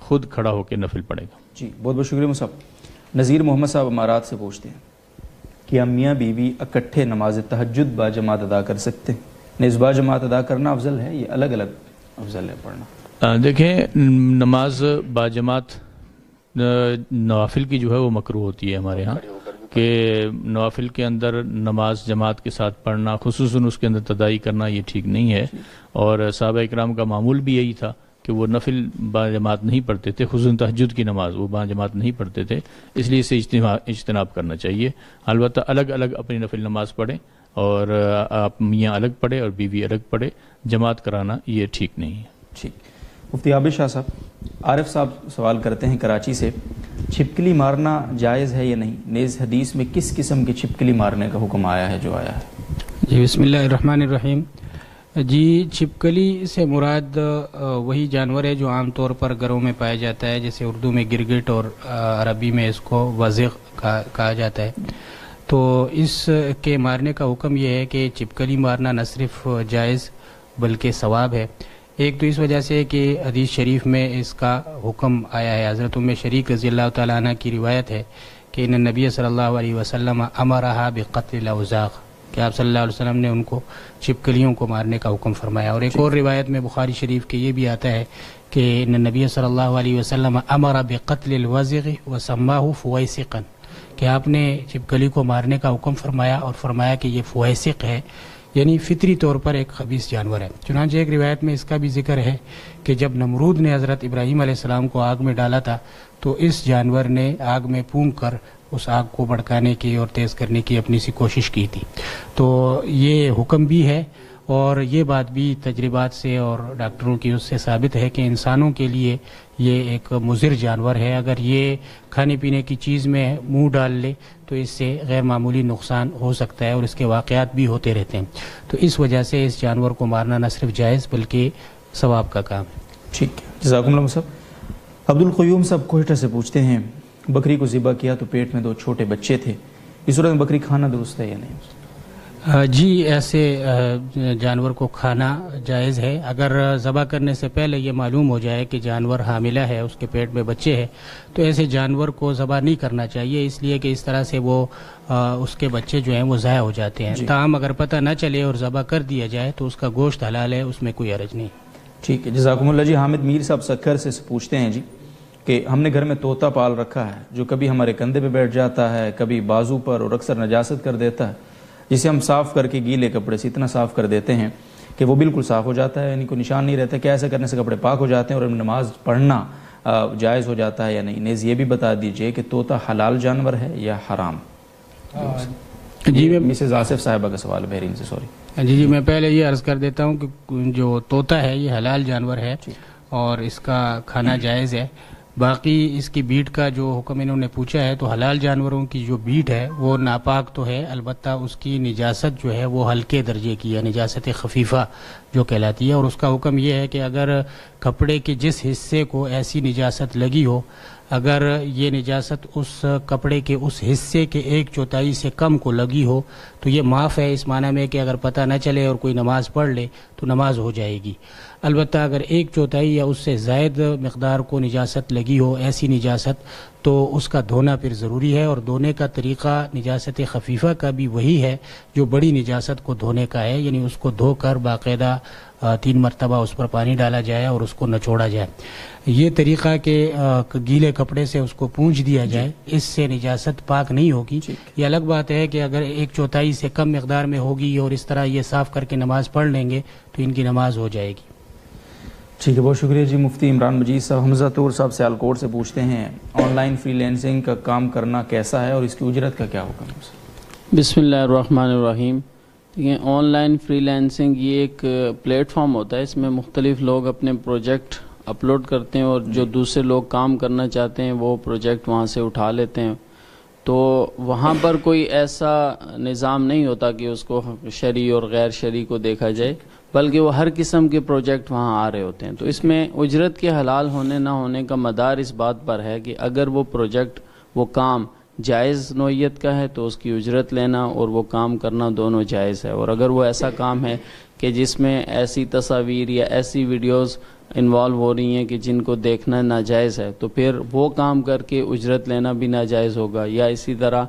خود کھڑا ہو کے نفل پڑھے گا. جی بہت بہت شکریہ صاحب. نذیر محمد صاحب امارات سے پوچھتے ہیں کہ ہم میاں بیوی اکٹھے نماز تہجد با جماعت ادا کر سکتے ہیں؟ نیز با جماعت ادا کرنا افضل ہے یا الگ الگ افضل ہے پڑھنا؟ دیکھیں نماز با جماعت نوافل کی جو ہے وہ مکروہ ہوتی ہے ہمارے ہاں، کہ نوافل کے اندر نماز جماعت کے ساتھ پڑھنا، خصوصاً اس کے اندر تدائی کرنا، یہ ٹھیک نہیں ہے. اور صحابہ اکرام کا معمول بھی یہی تھا کہ وہ نفل با جماعت نہیں پڑھتے تھے، خصوصاً تہجد کی نماز وہ با جماعت نہیں پڑھتے تھے. اس لیے اسے اجتناب کرنا چاہیے. البتہ الگ الگ اپنی نفل نماز پڑھیں، اور آپ میاں الگ پڑھے اور بیوی الگ پڑھے. جماعت کرانا یہ ٹھیک نہیں ہے. ٹھیک. مفتی عابد شاہ صاحب، عارف صاحب سوال کرتے ہیں کراچی سے، چھپکلی مارنا جائز ہے یا نہیں؟ نیز حدیث میں کس قسم کی چھپکلی مارنے کا حکم آیا ہے جو آیا ہے؟ جی بسم اللہ الرحمن الرحیم. جی چھپکلی سے مراد وہی جانور ہے جو عام طور پر گھروں میں پایا جاتا ہے، جیسے اردو میں گرگٹ اور عربی میں اس کو وزغ کہا جاتا ہے. تو اس کے مارنے کا حکم یہ ہے کہ چھپکلی مارنا نہ صرف جائز بلکہ ثواب ہے. ایک تو اس وجہ سے کہ حدیث شریف میں اس کا حکم آیا ہے. حضرت ام شریک رضی اللہ تعالیٰ عنہ کی روایت ہے کہ ان نبی صلی اللہ علیہ وسلم امرہا بقتل الاوزاغ، کہ آپ صلی اللہ علیہ وسلم نے ان کو چھپکلیوں کو مارنے کا حکم فرمایا. اور ایک اور روایت میں بخاری شریف کے یہ بھی آتا ہے کہ ان نبی صلی اللہ علیہ وسلم امر بقتل الوزغ وسماہ فویسقا، کہ آپ نے چھپکلی کو مارنے کا حکم فرمایا اور فرمایا کہ یہ فویسق ہے، یعنی فطری طور پر ایک خبیث جانور ہے. چنانچہ ایک روایت میں اس کا بھی ذکر ہے کہ جب نمرود نے حضرت ابراہیم علیہ السلام کو آگ میں ڈالا تھا تو اس جانور نے آگ میں پھونک کر اس آگ کو بھڑکانے کی اور تیز کرنے کی اپنی سی کوشش کی تھی. تو یہ حکم بھی ہے، اور یہ بات بھی تجربات سے اور ڈاکٹروں کی اس سے ثابت ہے کہ انسانوں کے لیے یہ ایک مضر جانور ہے. اگر یہ کھانے پینے کی چیز میں منہ ڈال لے تو اس سے غیر معمولی نقصان ہو سکتا ہے، اور اس کے واقعات بھی ہوتے رہتے ہیں. تو اس وجہ سے اس جانور کو مارنا نہ صرف جائز بلکہ ثواب کا کام ہے. ٹھیک ہے، جزاکم اللہ صاحب. عبدالقیوم صاحب کوئٹہ سے پوچھتے ہیں، بکری کو ذبح کیا تو پیٹ میں 2 چھوٹے بچے تھے، اس صورت میں بکری کھانا درست ہے یا نہیں؟ جی ایسے جانور کو کھانا جائز ہے. اگر ذبح کرنے سے پہلے یہ معلوم ہو جائے کہ جانور حاملہ ہے، اس کے پیٹ میں بچے ہیں، تو ایسے جانور کو ذبح نہیں کرنا چاہیے، اس لیے کہ اس طرح سے وہ اس کے بچے جو ہیں وہ ضائع ہو جاتے ہیں. تاہم اگر پتہ نہ چلے اور ذبح کر دیا جائے تو اس کا گوشت حلال ہے، اس میں کوئی حرج نہیں. ٹھیک ہے، جزاکم اللہ. جی حامد میر صاحب سکھر سے پوچھتے ہیں جی کہ ہم نے گھر میں طوطا پال رکھا ہے جو کبھی ہمارے کندھے پہ بیٹھ جاتا ہے، کبھی بازو پر، اور اکثر نجاست کر دیتا ہے، جسے ہم صاف کر کے گیلے کپڑے سے اتنا صاف کر دیتے ہیں کہ وہ بالکل صاف ہو جاتا ہے، یعنی کوئی نشان نہیں رہتا. کیا ایسا کرنے سے کپڑے پاک ہو جاتے ہیں اور نماز پڑھنا جائز ہو جاتا ہے یا نہیں؟ نیز یہ بھی بتا دیجئے کہ طوطا حلال جانور ہے یا حرام؟ جی مسز آصف صاحبہ کا سوال ہے بحرین سے. سوری جی میں پہلے یہ عرض کر دیتا ہوں کہ جو طوطا ہے یہ حلال جانور ہے اور اس کا کھانا جائز ہے. باقی اس کی بیٹ کا جو حکم انہوں نے پوچھا ہے تو حلال جانوروں کی جو بیٹ ہے وہ ناپاک تو ہے، البتہ اس کی نجاست جو ہے وہ ہلکے درجے کی ہے، نجاست خفیفہ جو کہلاتی ہے. اور اس کا حکم یہ ہے کہ اگر کپڑے کے جس حصے کو ایسی نجاست لگی ہو، اگر یہ نجاست اس کپڑے کے اس حصے کے 1/4 سے کم کو لگی ہو تو یہ معاف ہے، اس معنی میں کہ اگر پتہ نہ چلے اور کوئی نماز پڑھ لے تو نماز ہو جائے گی. البتہ اگر 1/4 یا اس سے زائد مقدار کو نجاست لگی ہو، ایسی نجاست، تو اس کا دھونا پھر ضروری ہے. اور دھونے کا طریقہ نجاست خفیفہ کا بھی وہی ہے جو بڑی نجاست کو دھونے کا ہے، یعنی اس کو دھو کر باقاعدہ 3 مرتبہ اس پر پانی ڈالا جائے اور اس کو نچوڑا جائے. یہ طریقہ کہ گیلے کپڑے سے اس کو پونچھ دیا جائے، اس سے نجاست پاک نہیں ہوگی. یہ الگ بات ہے کہ اگر 1/4 سے کم مقدار میں ہوگی اور اس طرح یہ صاف کر کے نماز پڑھ لیں گے تو ان کی نماز ہو جائے گی. ٹھیک ہے، بہت شکریہ جی. مفتی عمران مجید صاحب حمزہ طور صاحب سیالکوٹ سے پوچھتے ہیں، آن لائن فری لینسنگ کا کام کرنا کیسا ہے اور اس کی اجرت کا کیا حکم ہے؟ بسم اللہ الرحمن الرحیم. آن لائن فری لینسنگ یہ ایک پلیٹ فارم ہوتا ہے، اس میں مختلف لوگ اپنے پروجیکٹ اپلوڈ کرتے ہیں اور جو دوسرے لوگ کام کرنا چاہتے ہیں وہ پروجیکٹ وہاں سے اٹھا لیتے ہیں. تو وہاں پر کوئی ایسا نظام نہیں ہوتا کہ اس کو شرعی اور غیر شرعی کو دیکھا جائے، بلکہ وہ ہر قسم کے پروجیکٹ وہاں آ رہے ہوتے ہیں. تو اس میں اجرت کے حلال ہونے نہ ہونے کا مدار اس بات پر ہے کہ اگر وہ پروجیکٹ، وہ کام جائز نوعیت کا ہے تو اس کی اجرت لینا اور وہ کام کرنا دونوں جائز ہے. اور اگر وہ ایسا کام ہے کہ جس میں ایسی تصاویر یا ایسی ویڈیوز انوالو ہو رہی ہیں کہ جن کو دیکھنا ناجائز ہے، تو پھر وہ کام کر کے اجرت لینا بھی ناجائز ہوگا. یا اسی طرح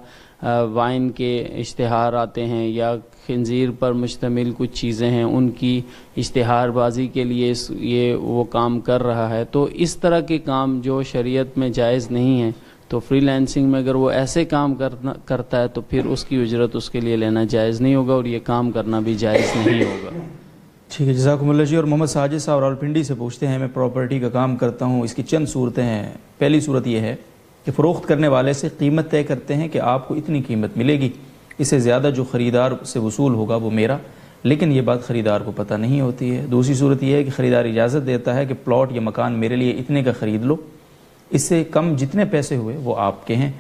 وائن کے اشتہار آتے ہیں یا خنزیر پر مشتمل کچھ چیزیں ہیں، ان کی اشتہار بازی کے لیے یہ وہ کام کر رہا ہے. تو اس طرح کے کام جو شریعت میں جائز نہیں ہیں، تو فری لانسنگ میں اگر وہ ایسے کام کرتا ہے تو پھر اس کی اجرت اس کے لیے لینا جائز نہیں ہوگا اور یہ کام کرنا بھی جائز نہیں ہوگا. ٹھیک ہے، جزاکم اللہ جی. اور محمد ساجد صاحب راولپنڈی سے پوچھتے ہیں، میں پراپرٹی کا کام کرتا ہوں، اس کی چند صورتیں ہیں. پہلی صورت یہ ہے کہ فروخت کرنے والے سے قیمت طے کرتے ہیں کہ آپ کو اتنی قیمت ملے گی، اس سے زیادہ جو خریدار سے وصول ہوگا وہ میرا، لیکن یہ بات خریدار کو پتہ نہیں ہوتی ہے. دوسری صورت یہ ہے کہ خریدار اجازت دیتا ہے کہ پلاٹ یا مکان میرے لیے اتنے کا خرید لو، اس سے کم جتنے پیسے ہوئے وہ آپ کے ہیں.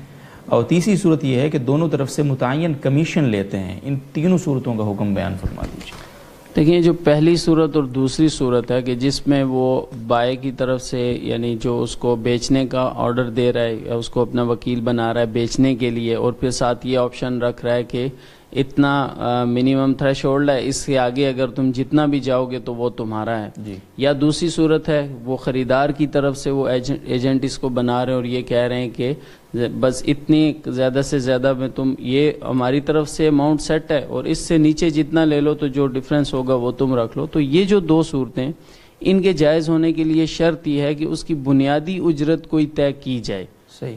اور تیسری صورت یہ ہے کہ دونوں طرف سے متعین کمیشن لیتے ہیں. ان تینوں صورتوں کا حکم بیان فرما دیجیے. دیکھیں، جو پہلی صورت اور دوسری صورت ہے کہ جس میں وہ بائے کی طرف سے یعنی جو اس کو بیچنے کا آرڈر دے رہا ہے یا اس کو اپنا وکیل بنا رہا ہے بیچنے کے لیے، اور پھر ساتھ یہ آپشن رکھ رہا ہے کہ اتنا منیمم تھریش ہولڈ ہے، اس سے آگے اگر تم جتنا بھی جاؤ گے تو وہ تمہارا ہے. جی. یا دوسری صورت ہے وہ خریدار کی طرف سے وہ ایجنٹ اس کو بنا رہے ہیں اور یہ کہہ رہے ہیں کہ بس اتنی زیادہ سے زیادہ میں تم یہ ہماری طرف سے اماؤنٹ سیٹ ہے اور اس سے نیچے جتنا لے لو تو جو ڈفرینس ہوگا وہ تم رکھ لو. تو یہ جو دو صورتیں، ان کے جائز ہونے کے لیے شرط یہ ہے کہ اس کی بنیادی اجرت کوئی طے کی جائے. صحیح.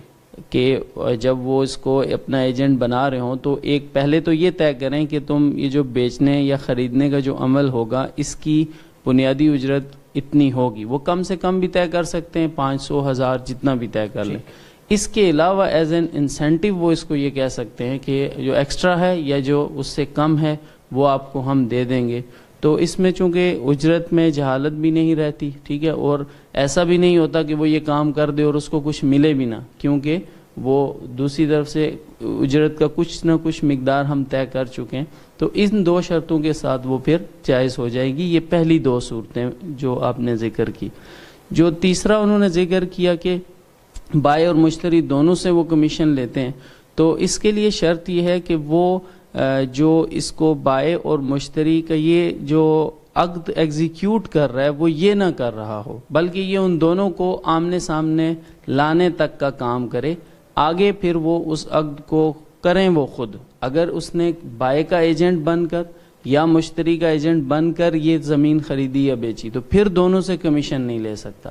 کہ جب وہ اس کو اپنا ایجنٹ بنا رہے ہوں تو ایک پہلے تو یہ طے کریں کہ تم یہ جو بیچنے یا خریدنے کا جو عمل ہوگا اس کی بنیادی اجرت اتنی ہوگی. وہ کم سے کم بھی طے کر سکتے ہیں، 500 1000 جتنا بھی طے کر لیں. اس کے علاوہ ایز این انسینٹیو وہ اس کو یہ کہہ سکتے ہیں کہ جو ایکسٹرا ہے یا جو اس سے کم ہے وہ آپ کو ہم دے دیں گے. تو اس میں چونکہ اجرت میں جہالت بھی نہیں رہتی، ٹھیک ہے، اور ایسا بھی نہیں ہوتا کہ وہ یہ کام کر دے اور اس کو کچھ ملے بھی نہ، کیونکہ وہ دوسری طرف سے اجرت کا کچھ نہ کچھ مقدار ہم طے کر چکے ہیں. تو ان دو شرطوں کے ساتھ وہ پھر جائز ہو جائے گی. یہ پہلی دو صورتیں جو آپ نے ذکر کی. جو تیسرا انہوں نے ذکر کیا کہ بائے اور مشتری دونوں سے وہ کمیشن لیتے ہیں، تو اس کے لیے شرط یہ ہے کہ وہ جو اس کو بائے اور مشتری کا یہ جو عقد ایگزیکیوٹ کر رہا ہے وہ یہ نہ کر رہا ہو، بلکہ یہ ان دونوں کو آمنے سامنے لانے تک کا کام کرے. آگے پھر وہ اس عقد کو کریں وہ خود. اگر اس نے بائے کا ایجنٹ بن کر یا مشتری کا ایجنٹ بن کر یہ زمین خریدی یا بیچی تو پھر دونوں سے کمیشن نہیں لے سکتا.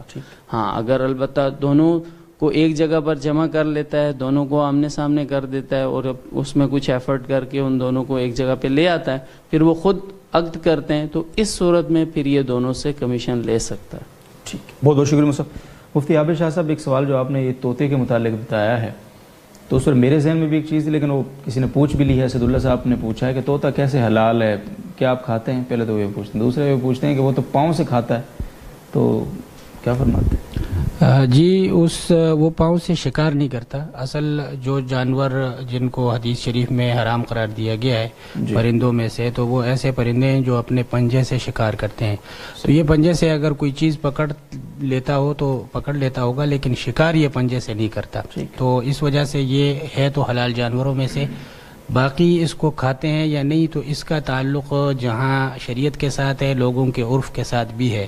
ہاں، اگر البتہ دونوں کو ایک جگہ پر جمع کر لیتا ہے، دونوں کو آمنے سامنے کر دیتا ہے اور اس میں کچھ ایفرٹ کر کے ان دونوں کو ایک جگہ پہ لے آتا ہے، پھر وہ خود عقد کرتے ہیں، تو اس صورت میں پھر یہ دونوں سے کمیشن لے سکتا ہے. ٹھیک، بہت بہت شکریہ مفتی عابد شاہ صاحب. ایک سوال جو آپ نے یہ طوطے کے متعلق بتایا ہے، تو اس پر میرے ذہن میں بھی ایک چیز تھی، لیکن وہ کسی نے پوچھ بھی لی ہے. اسد اللہ صاحب نے پوچھا ہے کہ طوطا کیسے حلال ہے، کیا آپ کھاتے ہیں؟ پہلے تو یہ پوچھتے ہیں. دوسرے یہ پوچھتے ہیں کہ وہ تو پاؤں سے کھاتا ہے، تو کیا فرماتے ہیں؟ جی، وہ پاؤں سے شکار نہیں کرتا. اصل جو جانور جن کو حدیث شریف میں حرام قرار دیا گیا ہے پرندوں میں سے، تو وہ ایسے پرندے ہیں جو اپنے پنجے سے شکار کرتے ہیں. تو یہ پنجے سے اگر کوئی چیز پکڑ لیتا ہو تو پکڑ لیتا ہوگا، لیکن شکار یہ پنجے سے نہیں کرتا. تو اس وجہ سے یہ ہے تو حلال جانوروں میں سے. باقی اس کو کھاتے ہیں یا نہیں تو اس کا تعلق جہاں شریعت کے ساتھ ہے، لوگوں کے عرف کے ساتھ بھی ہے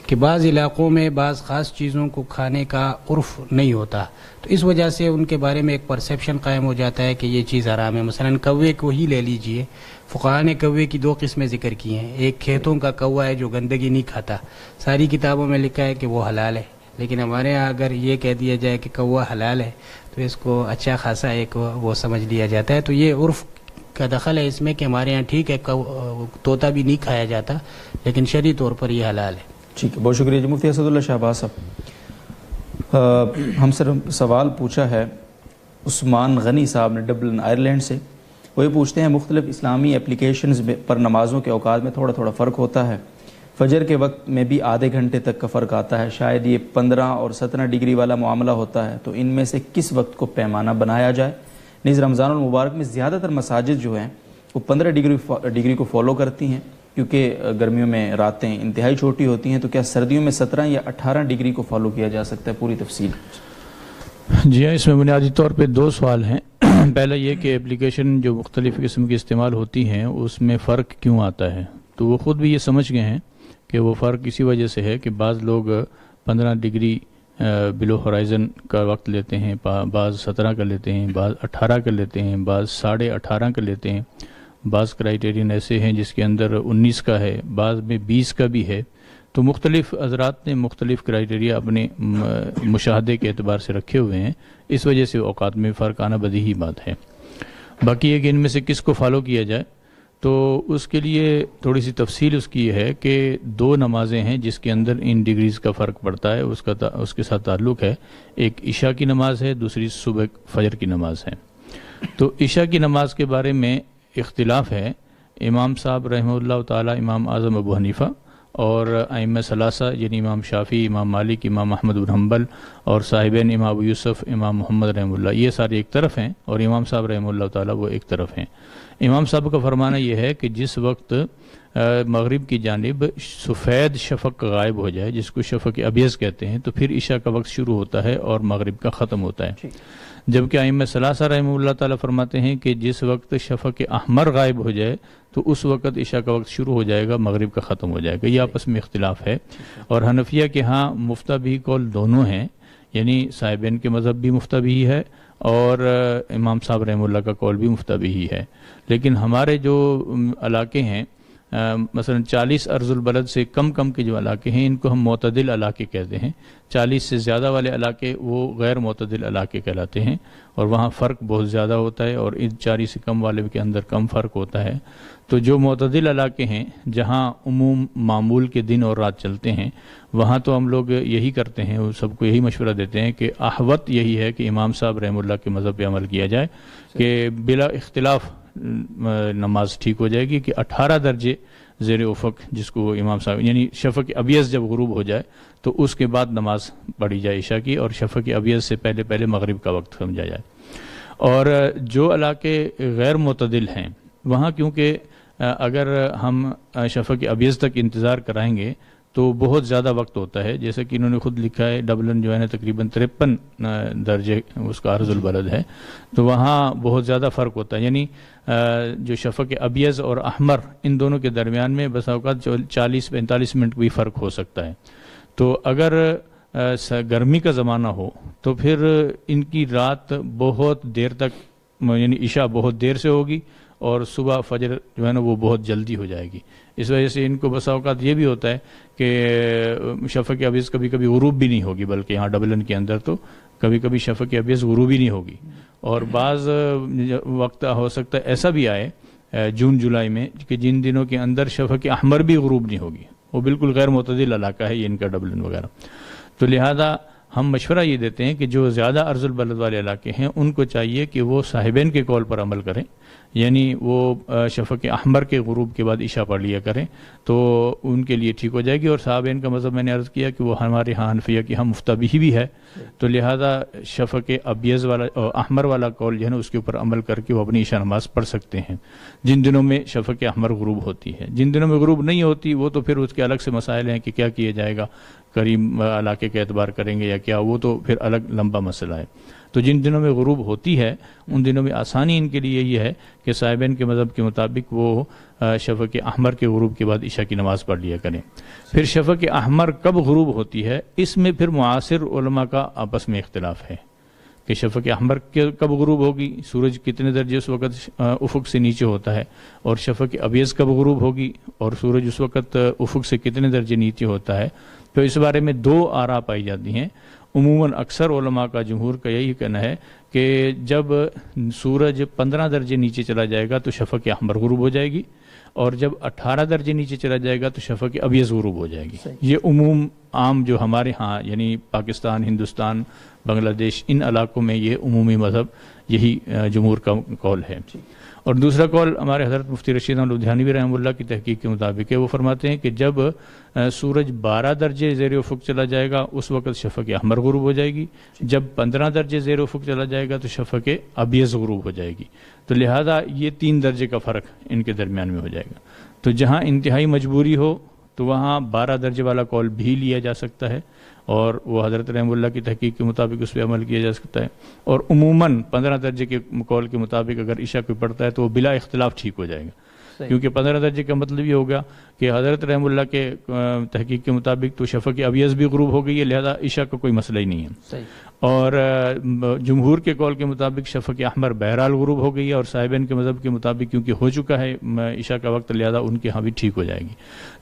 کہ بعض علاقوں میں بعض خاص چیزوں کو کھانے کا عرف نہیں ہوتا، تو اس وجہ سے ان کے بارے میں ایک پرسیپشن قائم ہو جاتا ہے کہ یہ چیز حرام ہے. مثلا کوے کو ہی لے لیجئے. فقہاء نے کوے کی دو قسمیں ذکر کی ہیں. ایک کھیتوں کا کوہ ہے جو گندگی نہیں کھاتا، ساری کتابوں میں لکھا ہے کہ وہ حلال ہے، لیکن ہمارے ہاں اگر یہ کہہ دیا جائے کہ کوہ حلال ہے تو اس کو اچھا خاصا ایک وہ سمجھ لیا جاتا ہے. تو یہ عرف کا دخل ہے اس میں کہ ہمارے ہاں ٹھیک ہے طوطا بھی نہیں کھایا جاتا، لیکن شرعی طور پر یہ حلال ہے. ٹھیک ہے، بہت شکریہ جی. مفتی اسد اللہ شہباز صاحب، ہم سے سوال پوچھا ہے عثمان غنی صاحب نے ڈبلن آئرلینڈ سے. وہ یہ پوچھتے ہیں مختلف اسلامی اپلیکیشنز پر نمازوں کے اوقات میں تھوڑا تھوڑا فرق ہوتا ہے. فجر کے وقت میں بھی آدھے گھنٹے تک کا فرق آتا ہے. شاید یہ 15 اور 17 ڈگری والا معاملہ ہوتا ہے، تو ان میں سے کس وقت کو پیمانہ بنایا جائے؟ نیز رمضان المبارک میں زیادہ تر مساجد جو ہیں وہ 15 ڈگری کو فالو کرتی ہیں، کیونکہ گرمیوں میں راتیں انتہائی چھوٹی ہوتی ہیں. تو کیا سردیوں میں 17 یا 18 ڈگری کو فالو کیا جا سکتا ہے؟ پوری تفصیل. جی ہاں، اس میں بنیادی طور پہ دو سوال ہیں. پہلا یہ کہ اپلیکیشن جو مختلف قسم کی استعمال ہوتی ہیں اس میں فرق کیوں آتا ہے. تو وہ خود بھی یہ سمجھ گئے ہیں کہ کہ وہ فرق اسی وجہ سے ہے کہ بعض لوگ 15 ڈگری بلو ہورائزن کا وقت لیتے ہیں، بعض 17 کا لیتے ہیں، بعض 18 کا لیتے ہیں، بعض 18.5 کا لیتے ہیں، بعض کرائیٹیرین ایسے ہیں جس کے اندر 19 کا ہے، بعض میں 20 کا بھی ہے۔ تو مختلف حضرات نے مختلف کرائیٹیریا اپنے مشاہدے کے اعتبار سے رکھے ہوئے ہیں، اس وجہ سے اوقات میں فرق آنا بدیہی بات ہے۔ باقی یہ کہ ان میں سے کس کو فالو کیا جائے، تو اس کے لیے تھوڑی سی تفصیل اس کی ہے کہ 2 نمازیں ہیں جس کے اندر ان ڈگریز کا فرق پڑتا ہے، اس کے ساتھ تعلق ہے۔ ایک عشاء کی نماز ہے، دوسری صبح فجر کی نماز ہے۔ تو عشاء کی نماز کے بارے میں اختلاف ہے۔ امام صاحب رحمہ اللہ تعالی، امام اعظم ابو حنیفہ اور ائمہ ثلاثہ یعنی امام شافعی، امام مالک، امام احمد بن حنبل اور صاحبین امام ابو یوسف، امام محمد رحمہ اللہ، یہ سارے ایک طرف ہیں اور امام صاحب رحمہ اللہ تعالی وہ ایک طرف ہیں۔ امام صاحب کا فرمانا یہ ہے کہ جس وقت مغرب کی جانب سفید شفق غائب ہو جائے، جس کو شفق ابیض کہتے ہیں، تو پھر عشاء کا وقت شروع ہوتا ہے اور مغرب کا ختم ہوتا ہے۔ جبکہ ائمہ ثلاثہ رحمہ اللہ تعالی فرماتے ہیں کہ جس وقت شفق احمر غائب ہو جائے تو اس وقت عشاء کا وقت شروع ہو جائے گا، مغرب کا ختم ہو جائے گا۔ یہ آپس میں اختلاف ہے۔ اور حنفیہ کے ہاں مفتبی قول دونوں ہیں، یعنی صاحبین کے مذہب بھی مفتبی ہے اور امام صاحب رحمہ اللہ کا قول بھی مفتبی ہی ہے۔ لیکن ہمارے جو علاقے ہیں، مثلا 40 ارض البلد سے کم کے جو علاقے ہیں، ان کو ہم معتدل علاقے کہتے ہیں۔ 40 سے زیادہ والے علاقے وہ غیر معتدل علاقے کہلاتے ہیں، اور وہاں فرق بہت زیادہ ہوتا ہے، اور ان 40 سے کم والے کے اندر کم فرق ہوتا ہے۔ تو جو معتدل علاقے ہیں جہاں عموم معمول کے دن اور رات چلتے ہیں، وہاں تو ہم لوگ یہی کرتے ہیں، وہ سب کو یہی مشورہ دیتے ہیں کہ احوط یہی ہے کہ امام صاحب رحمہ اللہ کے مذہب پہ عمل کیا جائے کہ بلا اختلاف نماز ٹھیک ہو جائے گی، کہ 18 درجے زیر افق جس کو امام صاحب یعنی شفق ابیض جب غروب ہو جائے تو اس کے بعد نماز پڑھی جائے عشاء کی، اور شفق ابیض سے پہلے مغرب کا وقت سمجھا جائے۔ اور جو علاقے غیر معتدل ہیں وہاں کیونکہ اگر ہم شفق ابیض تک انتظار کرائیں گے تو بہت زیادہ وقت ہوتا ہے، جیسا کہ انہوں نے خود لکھا ہے، ڈبلن جو ہے نا تقریباً 53 درجے اس کا عرض البلد ہے، تو وہاں بہت زیادہ فرق ہوتا ہے۔ یعنی جو شفق ابیض اور احمر ان دونوں کے درمیان میں بس اوقات 40-45 منٹ بھی فرق ہو سکتا ہے۔ تو اگر گرمی کا زمانہ ہو تو پھر ان کی رات بہت دیر تک، یعنی عشاء بہت دیر سے ہوگی اور صبح فجر جو ہے نا وہ بہت جلدی ہو جائے گی۔ اس وجہ سے ان کو بسا اوقات یہ بھی ہوتا ہے کہ شفق ابیض کبھی کبھی غروب بھی نہیں ہوگی، بلکہ یہاں ڈبلن کے اندر تو کبھی کبھی شفق ابیض غروب ہی نہیں ہوگی، اور بعض وقت ہو سکتا ہے ایسا بھی آئے جون جولائی میں کہ جن دنوں کے اندر شفق احمر بھی غروب نہیں ہوگی، وہ بالکل غیر معتدل علاقہ ہے یہ ان کا ڈبلن وغیرہ۔ تو لہذا ہم مشورہ یہ دیتے ہیں کہ جو زیادہ عرض البلد والے علاقے ہیں ان کو چاہیے کہ وہ صاحبین کے قول پر عمل کریں، یعنی وہ شفق احمر کے غروب کے بعد عشاء پڑھ لیا کریں تو ان کے لیے ٹھیک ہو جائے گی۔ اور صاحبین کا مذہب میں نے عرض کیا کہ وہ ہمارے ہاں حنفیہ کی ہم مفتبی بھی ہے، تو لہذا شفق ابیض والا احمر والا قول جو ہے نا اس کے اوپر عمل کر کے وہ اپنی عشاء نماز پڑھ سکتے ہیں جن دنوں میں شفق احمر غروب ہوتی ہے۔ جن دنوں میں غروب نہیں ہوتی وہ تو پھر اس کے الگ سے مسائل ہیں کہ کیا کیا جائے گا، قریب علاقے کا اعتبار کریں گے یا کیا، وہ تو پھر الگ لمبا مسئلہ ہے۔ تو جن دنوں میں غروب ہوتی ہے ان دنوں میں آسانی ان کے لیے یہ ہے کہ صاحبین کے مذہب کے مطابق وہ شفق احمر کے غروب کے بعد عشاء کی نماز پڑھ لیا کریں۔ پھر شفق احمر کب غروب ہوتی ہے، اس میں پھر معاصر علماء کا آپس میں اختلاف ہے کہ شفق احمر کب غروب ہوگی، سورج کتنے درجے اس وقت افق سے نیچے ہوتا ہے، اور شفق ابیض کب غروب ہوگی اور سورج اس وقت افق سے کتنے درجے نیچے ہوتا ہے۔ تو اس بارے میں 2 آراء پائی جاتی ہیں۔ عموماً اکثر علماء کا جمہور کا یہی کہنا ہے کہ جب سورج 15 درجے نیچے چلا جائے گا تو شفق احمر غروب ہو جائے گی، اور جب 18 درجے نیچے چلا جائے گا تو شفق ابیض غروب ہو جائے گی۔ یہ عام جو ہمارے ہاں یعنی پاکستان، ہندوستان، بنگلہ دیش ان علاقوں میں یہ عمومی مذہب یہی جمہور کا قول ہے۔ اور دوسرا قول ہمارے حضرت مفتی رشید احمد لدھیانوی رحمہ اللہ کی تحقیق کے مطابق ہے، وہ فرماتے ہیں کہ جب سورج 12 درجے زیر افق چلا جائے گا اس وقت شفق احمر غروب ہو جائے گی، جب 15 درجے زیر افق چلا جائے گا تو شفق ابیض غروب ہو جائے گی۔ تو لہذا یہ 3 درجے کا فرق ان کے درمیان میں ہو جائے گا۔ تو جہاں انتہائی مجبوری ہو تو وہاں 12 درجے والا قول بھی لیا جا سکتا ہے، اور وہ حضرت رحمہ اللہ کی تحقیق کے مطابق اس پہ عمل کیا جا سکتا ہے، اور عموماً 15 درجے کے قول کے مطابق اگر عشاء کوئی پڑھتا ہے تو وہ بلا اختلاف ٹھیک ہو جائے گا۔ کیونکہ 15 درجے کا مطلب یہ ہوگا کہ حضرت رحم اللہ کے تحقیق کے مطابق تو شفق ابیض بھی غروب ہو گئی ہے، لہذا عشاء کا کوئی مسئلہ ہی نہیں ہے، اور جمہور کے قول کے مطابق شفق احمر بہرحال غروب ہو گئی ہے، اور صاحبین کے مذہب کے مطابق کیونکہ ہو چکا ہے عشاء کا وقت، لہذا ان کے ہاں بھی ٹھیک ہو جائے گی۔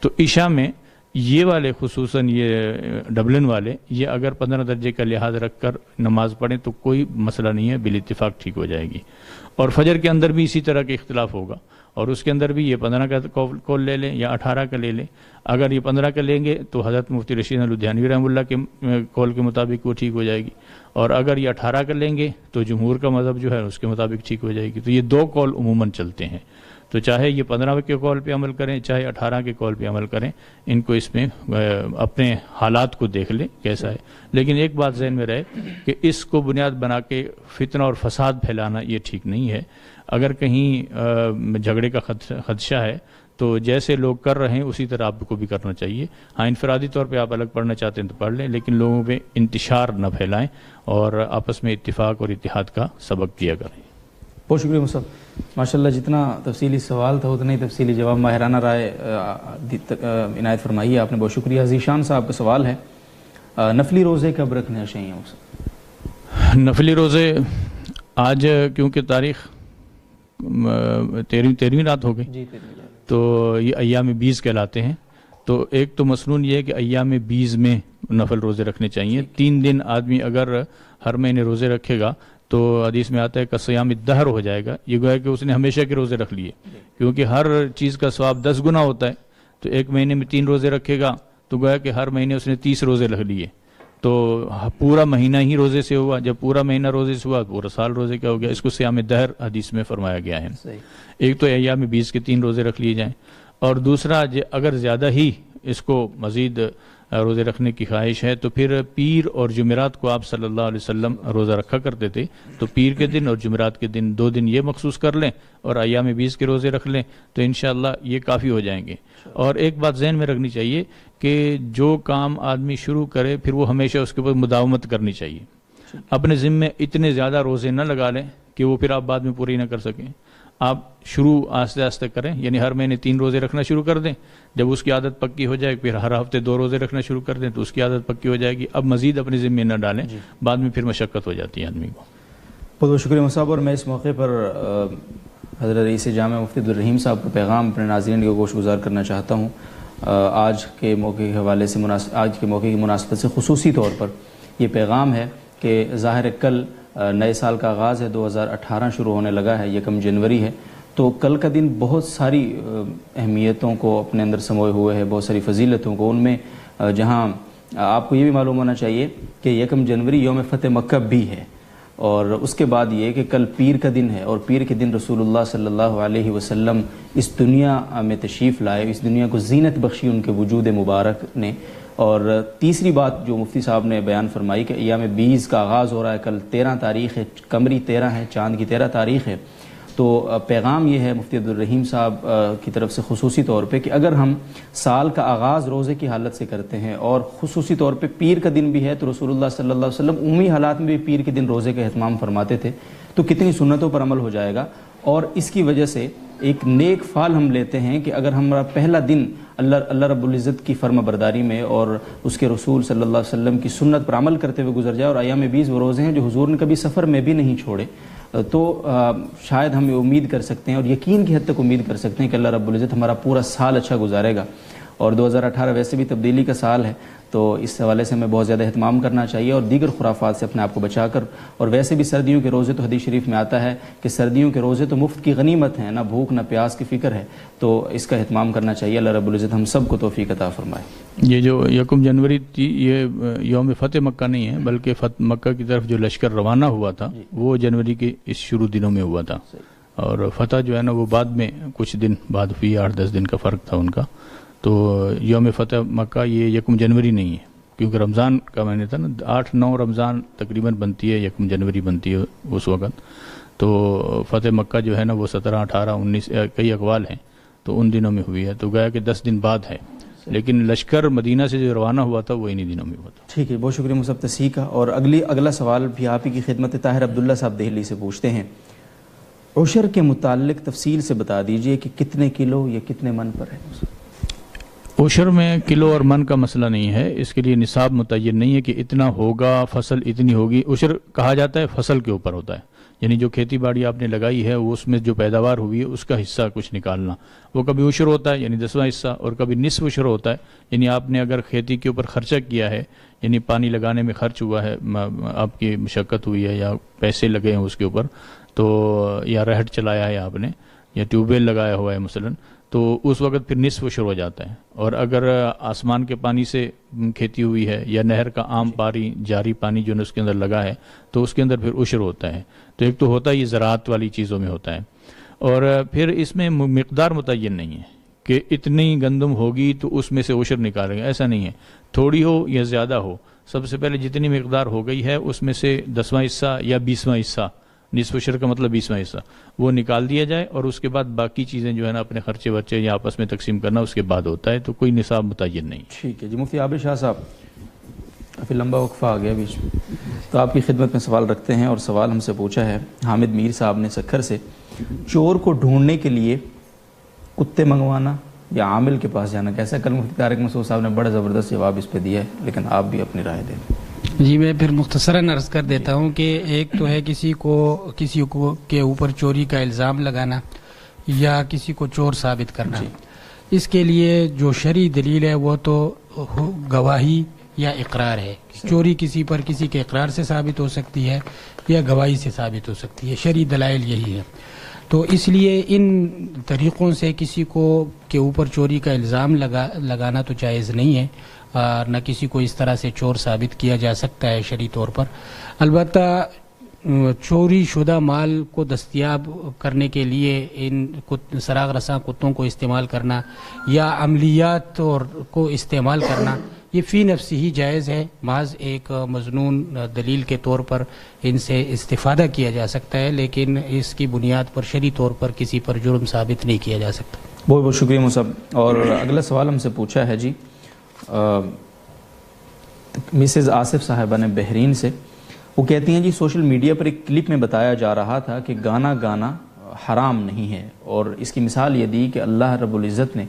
تو عشاء میں یہ والے خصوصاً یہ ڈبلن والے یہ اگر 15 درجے کا لحاظ رکھ کر نماز پڑھیں تو کوئی مسئلہ نہیں ہے، بالاتفاق ٹھیک ہو جائے گی۔ اور فجر کے اندر بھی اسی طرح کے اختلاف ہوگا، اور اس کے اندر بھی یہ 15 کا قول لے لیں یا 18 کا لے لیں۔ اگر یہ 15 کا لیں گے تو حضرت مفتی رشید لدھیانوی رحمہ اللہ کے قول کے مطابق وہ ٹھیک ہو جائے گی، اور اگر یہ 18 کا لیں گے تو جمہور کا مذہب جو ہے اس کے مطابق ٹھیک ہو جائے گی۔ تو یہ دو قول عموماً چلتے ہیں، تو چاہے یہ 15 کے قول پہ عمل کریں چاہے 18 کے قول پہ عمل کریں، ان کو اس میں اپنے حالات کو دیکھ لیں کیسا ہے۔ لیکن ایک بات ذہن میں رہے کہ اس کو بنیاد بنا کے فتنہ اور فساد پھیلانا یہ ٹھیک نہیں ہے۔ اگر کہیں جھگڑے کا خدشہ ہے تو جیسے لوگ کر رہے ہیں اسی طرح آپ کو بھی کرنا چاہیے۔ ہاں انفرادی طور پہ آپ الگ پڑھنا چاہتے ہیں تو پڑھ لیں، لیکن لوگوں پہ انتشار نہ پھیلائیں اور آپس میں اتفاق اور اتحاد کا سبق دیا کریں۔ بہت شکریہ مصعب، ماشاءاللہ جتنا تفصیلی سوال تھا اتنا ہی تفصیلی جواب، ماہرانہ رائے عنایت فرمائی ہے آپ نے، بہت شکریہ۔ ذیشان صاحب کا سوال ہے، نفلی روزے کب رکھنے چاہیے مصعب؟ نفلی روزے آج کیونکہ تاریخ 13ویں رات ہو گئی جی، تو یہ ایام 20 کہلاتے ہیں۔ تو ایک تو مسنون یہ ہے کہ ایام 20 میں نفل روزے رکھنے چاہیے۔ 3 دن آدمی اگر ہر مہینے روزے رکھے گا تو حدیث میں آتا ہے کہ صیام الدہر ہو جائے گا، یہ گویا کہ اس نے ہمیشہ کے روزے رکھ لیے، کیونکہ ہر چیز کا ثواب 10 گنا ہوتا ہے۔ تو ایک مہینے میں 3 روزے رکھے گا تو گویا کہ ہر مہینے اس نے 30 روزے رکھ لیے، تو پورا مہینہ ہی روزے سے ہوا۔ جب پورا مہینہ روزے سے ہوا پورا سال روزے کا ہو گیا، اس کو صیام الدہر حدیث میں فرمایا گیا ہے۔ ایک تو ایام 20 کے 3 روزے رکھ لیے جائیں، اور دوسرا اگر زیادہ ہی اس کو مزید روزے رکھنے کی خواہش ہے تو پھر پیر اور جمعرات کو آپ صلی اللہ علیہ وسلم روزہ رکھا کرتے تھے، تو پیر کے دن اور جمعرات کے دن 2 دن یہ مخصوص کر لیں اور ایام 20 کے روزے رکھ لیں تو انشاءاللہ یہ کافی ہو جائیں گے۔ اور ایک بات ذہن میں رکھنی چاہیے کہ جو کام آدمی شروع کرے پھر وہ ہمیشہ اس کے اوپر مداومت کرنی چاہیے۔ اپنے ذمے اتنے زیادہ روزے نہ لگا لیں کہ وہ پھر آپ بعد میں پوری نہ کر سکیں۔ آپ شروع آہستہ آہستہ کریں، یعنی ہر مہینے 3 روزے رکھنا شروع کر دیں، جب اس کی عادت پکی ہو جائے پھر ہر ہفتے 2 روزے رکھنا شروع کر دیں تو اس کی عادت پکی ہو جائے گی۔ اب مزید اپنے ذمے نہ ڈالیں، بعد میں پھر مشقت ہو جاتی ہے آدمی کو۔ بہت بہت شکریہ مصعب، اور میں اس موقع پر حضرت رئیس جامعہ مفتی عبدالرحیم صاحب کا پیغام اپنے ناظرین کو گوش گزار کرنا چاہتا ہوں۔ آج کے موقع کے حوالے سے آج کے موقع کی مناسبت سے خصوصی طور پر یہ پیغام ہے کہ ظاہر کل نئے سال کا آغاز ہے، 2018 شروع ہونے لگا ہے، 1 جنوری ہے، تو کل کا دن بہت ساری اہمیتوں کو اپنے اندر سموئے ہوئے ہے، بہت ساری فضیلتوں کو۔ ان میں جہاں آپ کو یہ بھی معلوم ہونا چاہیے کہ 1 جنوری یوم فتح مکہ بھی ہے، اور اس کے بعد یہ کہ کل پیر کا دن ہے، اور پیر کے دن رسول اللہ صلی اللہ علیہ وسلم اس دنیا میں تشریف لائے، اس دنیا کو زینت بخشی ان کے وجود مبارک نے۔ اور تیسری بات جو مفتی صاحب نے بیان فرمائی کہ ایام 20 کا آغاز ہو رہا ہے، کل 13 تاریخ ہے، قمری 13 ہے، چاند کی 13 تاریخ ہے، تو پیغام یہ ہے مفتی عبدالرحیم صاحب کی طرف سے خصوصی طور پہ کہ اگر ہم سال کا آغاز روزے کی حالت سے کرتے ہیں اور خصوصی طور پہ پیر کا دن بھی ہے، تو رسول اللہ صلی اللہ علیہ وسلم عمومی حالات میں بھی پیر کے دن روزے کا اہتمام فرماتے تھے، تو کتنی سنتوں پر عمل ہو جائے گا۔ اور اس کی وجہ سے ایک نیک فعل ہم لیتے ہیں کہ اگر ہمارا پہلا دن اللہ رب العزت کی فرما برداری میں اور اس کے رسول صلی اللہ علیہ وسلم کی سنت پر عمل کرتے ہوئے گزر جائے، اور ایام 20 وہ روزے ہیں جو حضور نے کبھی سفر میں بھی نہیں چھوڑے، تو شاید ہم امید کر سکتے ہیں اور یقین کی حد تک امید کر سکتے ہیں کہ اللہ رب العزت ہمارا پورا سال اچھا گزارے گا۔ اور 2018 ویسے بھی تبدیلی کا سال ہے، تو اس حوالے سے ہمیں بہت زیادہ اہتمام کرنا چاہیے اور دیگر خرافات سے اپنے آپ کو بچا کر، اور ویسے بھی سردیوں کے روزے تو حدیث شریف میں آتا ہے کہ سردیوں کے روزے تو مفت کی غنیمت ہیں، نہ بھوک نہ پیاس کی فکر ہے، تو اس کا اہتمام کرنا چاہیے۔ اللہ رب العزت ہم سب کو توفیق عطا فرمائے۔ یہ جو 1 جنوری تھی یہ یوم فتح مکہ نہیں ہے، بلکہ مکہ کی طرف جو لشکر روانہ ہوا تھا وہ جنوری کے اس شروع دنوں میں ہوا تھا، اور فتح جو ہے نا وہ بعد میں کچھ دن بعد ہوئی، 8-10 دن کا فرق تھا ان کا۔ تو یوم فتح مکہ یہ 1 جنوری نہیں ہے، کیونکہ رمضان کا مہینے تھا نا، 8-9 رمضان تقریباً بنتی ہے، 1 جنوری بنتی ہے اس وقت۔ تو فتح مکہ جو ہے نا وہ 17، 18، 19 کئی اقوال ہیں، تو ان دنوں میں ہوئی ہے، تو گویا کہ 10 دن بعد ہے، لیکن لشکر مدینہ سے جو روانہ ہوا تھا وہ انہی دنوں میں ہوا تھا۔ ٹھیک ہے، بہت شکریہ مصعب تصحیح کا۔ اور اگلا سوال بھی آپ ہی کی خدمت طاہر عبداللہ صاحب دہلی سے پوچھتے ہیں، عشر کے متعلق تفصیل سے بتا دیجئے کہ کتنے کلو یا کتنے من پر ہے؟ عشر میں کلو اور من کا مسئلہ نہیں ہے، اس کے لیے نصاب متعین نہیں ہے کہ اتنا ہوگا، فصل اتنی ہوگی۔ عشر کہا جاتا ہے فصل کے اوپر ہوتا ہے، یعنی جو کھیتی باڑی آپ نے لگائی ہے وہ اس میں جو پیداوار ہوئی ہے اس کا حصہ کچھ نکالنا، وہ کبھی عشر ہوتا ہے یعنی 10واں حصہ، اور کبھی نصف عشر ہوتا ہے، یعنی آپ نے اگر کھیتی کے اوپر خرچہ کیا ہے، یعنی پانی لگانے میں خرچ ہوا ہے، آپ کی مشقت ہوئی ہے یا پیسے لگے ہیں اس کے اوپر، تو یا رہٹ چلایا ہے آپ نے یا ٹیوب ویل لگایا ہوا ہے مثلاً، تو اس وقت پھر نصف عشر ہو جاتا ہے۔ اور اگر آسمان کے پانی سے کھیتی ہوئی ہے یا نہر کا عام پانی، جاری پانی جو اس کے اندر لگا ہے، تو اس کے اندر پھر عشر ہوتا ہے۔ تو ایک تو ہوتا ہے یہ زراعت والی چیزوں میں ہوتا ہے، اور پھر اس میں مقدار متعین نہیں ہے کہ اتنی گندم ہوگی تو اس میں سے عشر نکالیں گے، ایسا نہیں ہے، تھوڑی ہو یا زیادہ ہو، سب سے پہلے جتنی مقدار ہو گئی ہے اس میں سے 10واں حصہ یا 20واں حصہ، نصف عشر کا مطلب 20واں حصہ، وہ نکال دیا جائے، اور اس کے بعد باقی چیزیں جو ہے نا اپنے خرچے ورچے یا آپس میں تقسیم کرنا اس کے بعد ہوتا ہے، تو کوئی نصاب متعین نہیں۔ ٹھیک ہے جی، مفتی عابد شاہ صاحب، کافی لمبا وقفہ آ گیا بیچ میں، تو آپ کی خدمت میں سوال رکھتے ہیں، اور سوال ہم سے پوچھا ہے حامد میر صاحب نے سکھر سے، چور کو ڈھونڈنے کے لیے کتے منگوانا یا عامل کے پاس جانا کیسا؟ کل مفتی طارق مسعود صاحب نے بڑا زبردست جواب اس پہ دیا ہے، لیکن آپ بھی اپنی رائے دیں۔ جی میں پھر مختصراً عرض کر دیتا ہوں کہ ایک تو ہے کسی کو کے اوپر چوری کا الزام لگانا یا کسی کو چور ثابت کرنا، اس کے لیے جو شرعی دلیل ہے وہ تو گواہی یا اقرار ہے۔ چوری کسی پر کسی کے اقرار سے ثابت ہو سکتی ہے یا گواہی سے ثابت ہو سکتی ہے، شرعی دلائل یہی ہے۔ تو اس لیے ان طریقوں سے کسی کو کے اوپر چوری کا الزام لگانا تو جائز نہیں ہے، نہ کسی کو اس طرح سے چور ثابت کیا جا سکتا ہے شرعی طور پر۔ البتہ چوری شدہ مال کو دستیاب کرنے کے لیے ان سراغ رساں کتوں کو استعمال کرنا یا عملیات کو استعمال کرنا یہ فی نفسی ہی جائز ہے، محض ایک مظنون دلیل کے طور پر ان سے استفادہ کیا جا سکتا ہے، لیکن اس کی بنیاد پر شرعی طور پر کسی پر جرم ثابت نہیں کیا جا سکتا۔ بہت بہت شکریہ مصعب۔ اور اگلا سوال ہم سے پوچھا ہے جی مسز آصف صاحبہ نے بحرین سے، وہ کہتی ہیں جی سوشل میڈیا پر ایک کلپ میں بتایا جا رہا تھا کہ گانا گانا حرام نہیں ہے، اور اس کی مثال یہ دی کہ اللہ رب العزت نے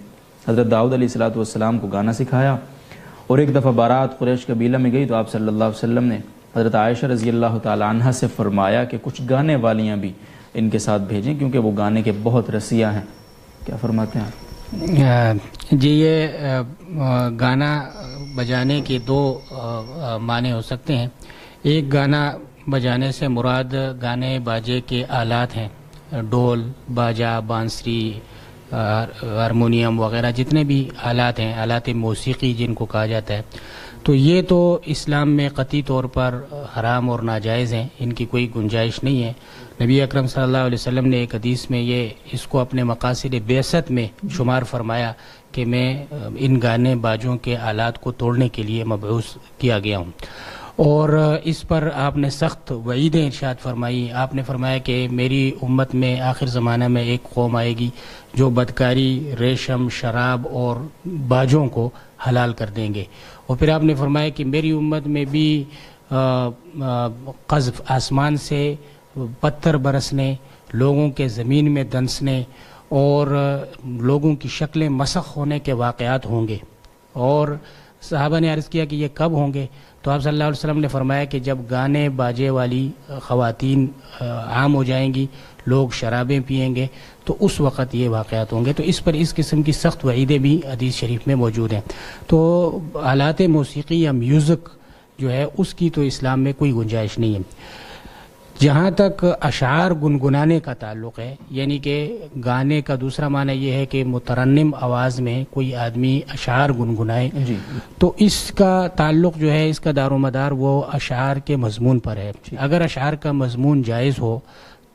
حضرت داؤد علیہ السلام کو گانا سکھایا، اور ایک دفعہ بارات قریش قبیلہ میں گئی تو آپ صلی اللہ علیہ وسلم نے حضرت عائشہ رضی اللہ تعالی عنہ سے فرمایا کہ کچھ گانے والیاں بھی ان کے ساتھ بھیجیں کیونکہ وہ گانے کے بہت رسیہ ہیں۔ کیا فرماتے ہیں آپ؟ جی یہ گانا بجانے کے دو معنی ہو سکتے ہیں۔ ایک گانا بجانے سے مراد گانے باجے کے آلات ہیں، ڈول، باجا، بانسری، ہارمونیم وغیرہ جتنے بھی آلات ہیں، آلات موسیقی جن کو کہا جاتا ہے، تو یہ تو اسلام میں قطعی طور پر حرام اور ناجائز ہیں، ان کی کوئی گنجائش نہیں ہے۔ نبی اکرم صلی اللہ علیہ وسلم نے ایک حدیث میں اس کو اپنے مقاصد بعثت میں شمار فرمایا کہ میں ان گانے باجوں کے آلات کو توڑنے کے لیے مبعوث کیا گیا ہوں، اور اس پر آپ نے سخت وعیدیں ارشاد فرمائی۔ آپ نے فرمایا کہ میری امت میں آخر زمانہ میں ایک قوم آئے گی جو بدکاری، ریشم، شراب اور باجوں کو حلال کر دیں گے، اور پھر آپ نے فرمایا کہ میری امت میں بھی قذف، آسمان سے پتھر برسنے، لوگوں کے زمین میں دنسنے اور لوگوں کی شکلیں مسخ ہونے کے واقعات ہوں گے۔ اور صحابہ نے عرض کیا کہ یہ کب ہوں گے؟ تو آپ صلی اللہ علیہ وسلم نے فرمایا کہ جب گانے باجے والی خواتین عام ہو جائیں گی، لوگ شرابیں پئیں گے، تو اس وقت یہ واقعات ہوں گے۔ تو اس پر اس قسم کی سخت وعیدیں بھی حدیث شریف میں موجود ہیں۔ تو آلات موسیقی یا میوزک جو ہے اس کی تو اسلام میں کوئی گنجائش نہیں ہے۔ جہاں تک اشعار گنگنانے کا تعلق ہے، یعنی کہ گانے کا دوسرا معنی یہ ہے کہ مترنم آواز میں کوئی آدمی اشعار گنگنائے، تو اس کا تعلق جو ہے، اس کا دار و مدار وہ اشعار کے مضمون پر ہے۔ اگر اشعار کا مضمون جائز ہو،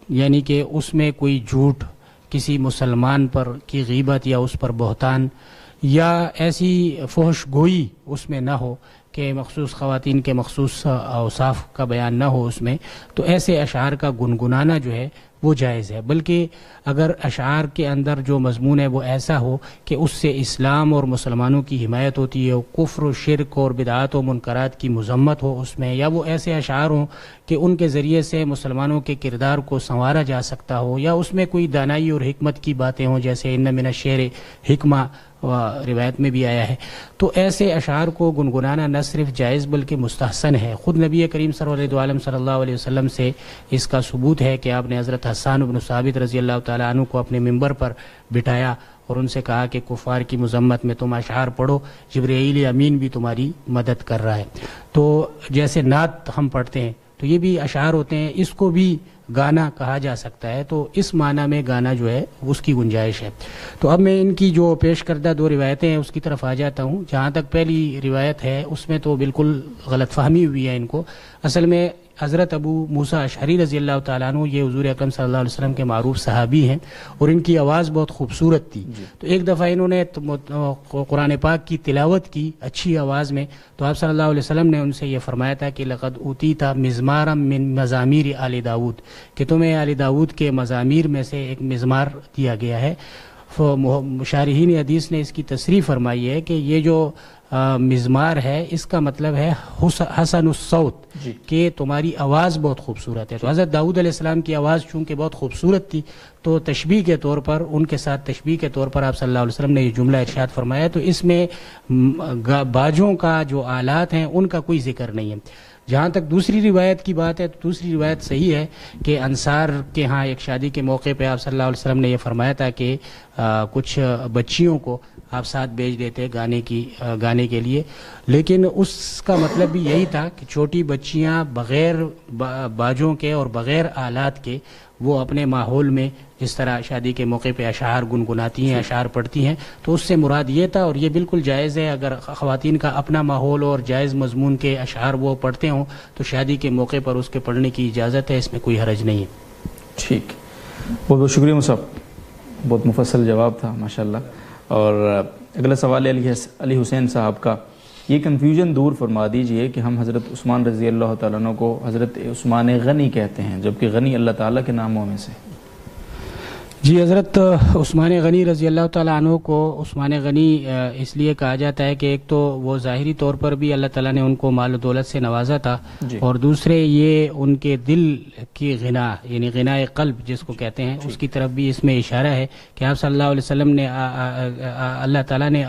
یعنی کہ اس میں کوئی جھوٹ، کسی مسلمان پر کی غیبت یا اس پر بہتان یا ایسی فحش گوئی اس میں نہ ہو کہ مخصوص خواتین کے مخصوص اوصاف کا بیان نہ ہو اس میں، تو ایسے اشعار کا گنگنانا جو ہے وہ جائز ہے، بلکہ اگر اشعار کے اندر جو مضمون ہے وہ ایسا ہو کہ اس سے اسلام اور مسلمانوں کی حمایت ہوتی ہے، کفر و شرک اور بدعات و منکرات کی مذمت ہو اس میں، یا وہ ایسے اشعار ہوں کہ ان کے ذریعے سے مسلمانوں کے کردار کو سنوارا جا سکتا ہو، یا اس میں کوئی دانائی اور حکمت کی باتیں ہوں، جیسے ان من الشعر حکمہ روایت میں بھی آیا ہے، تو ایسے اشعار کو گنگنانا نہ صرف جائز بلکہ مستحسن ہے۔ خود نبی کریم صلی اللہ علیہ وسلم سے اس کا ثبوت ہے کہ آپ نے حضرت حسان بن ثابت رضی اللہ تعالیٰ عنہ کو اپنے ممبر پر بٹھایا اور ان سے کہا کہ کفار کی مذمت میں تم اشعار پڑھو، جبرائیل امین بھی تمہاری مدد کر رہا ہے۔ تو جیسے نعت ہم پڑھتے ہیں تو یہ بھی اشعار ہوتے ہیں، اس کو بھی گانا کہا جا سکتا ہے، تو اس معنی میں گانا جو ہے اس کی گنجائش ہے۔ تو اب میں ان کی جو پیش کردہ دو روایتیں ہیں اس کی طرف آ جاتا ہوں۔ جہاں تک پہلی روایت ہے اس میں تو بالکل غلط فہمی ہوئی ہے ان کو۔ اصل میں حضرت ابو موسیٰ اشعری رضی اللہ تعالیٰ عنہ یہ حضور اکرم صلی اللہ علیہ وسلم کے معروف صحابی ہیں، اور ان کی آواز بہت خوبصورت تھی۔ تو ایک دفعہ انہوں نے قرآن پاک کی تلاوت کی اچھی آواز میں، تو آپ صلی اللہ علیہ وسلم نے ان سے یہ فرمایا تھا کہ لقد اوتیتا مزمارا من مزامیر آل داود، کہ تمہیں آل داود کے مزامیر میں سے ایک مزمار دیا گیا ہے۔ مشارحین حدیث نے اس کی تصریح فرمائی ہے کہ یہ جو مزمار ہے اس کا مطلب ہے حسن الصوت، کہ تمہاری آواز بہت خوبصورت ہے۔ تو حضرت داؤد علیہ السلام کی آواز چونکہ بہت خوبصورت تھی، تو تشبیہ کے طور پر ان کے ساتھ تشبیہ کے طور پر آپ صلی اللہ علیہ وسلم نے یہ جملہ ارشاد فرمایا۔ تو اس میں باجوں کا جو آلات ہیں ان کا کوئی ذکر نہیں ہے۔ جہاں تک دوسری روایت کی بات ہے تو دوسری روایت صحیح ہے کہ انصار کے ہاں ایک شادی کے موقع پہ آپ صلی اللہ علیہ وسلم نے یہ فرمایا تھا کہ کچھ بچیوں کو آپ ساتھ بھیج دیتے گانے کے لیے، لیکن اس کا مطلب بھی یہی تھا کہ چھوٹی بچیاں بغیر باجوں کے اور بغیر آلات کے وہ اپنے ماحول میں جس طرح شادی کے موقع پہ اشعار گنگناتی ہیں، اشعار پڑھتی ہیں، تو اس سے مراد یہ تھا، اور یہ بالکل جائز ہے اگر خواتین کا اپنا ماحول اور جائز مضمون کے اشعار وہ پڑھتے ہوں تو شادی کے موقع پر اس کے پڑھنے کی اجازت ہے، اس میں کوئی حرج نہیں ہے۔ ٹھیک، بہت بہت شکریہ مصعب، بہت مفصل جواب تھا ماشاءاللہ۔ اور اگلا سوال ہے علی حسین صاحب کا، یہ کنفیوژن دور فرما دیجئے کہ ہم حضرت عثمان رضی اللہ تعالیٰ عنہ کو حضرت عثمان غنی کہتے ہیں، جبکہ غنی اللہ تعالیٰ کے ناموں میں سے۔ جی، حضرت عثمان غنی رضی اللہ تعالیٰ عنہ کو عثمان غنی اس لیے کہا جاتا ہے کہ ایک تو وہ ظاہری طور پر بھی اللہ تعالیٰ نے ان کو مال و دولت سے نوازا تھا، اور دوسرے یہ ان کے دل کی غنا، یعنی غنائے قلب جس کو کہتے ہیں، اس کی طرف بھی اس میں اشارہ ہے کہ آپ صلی اللہ علیہ وسلم نے اللہ تعالیٰ نے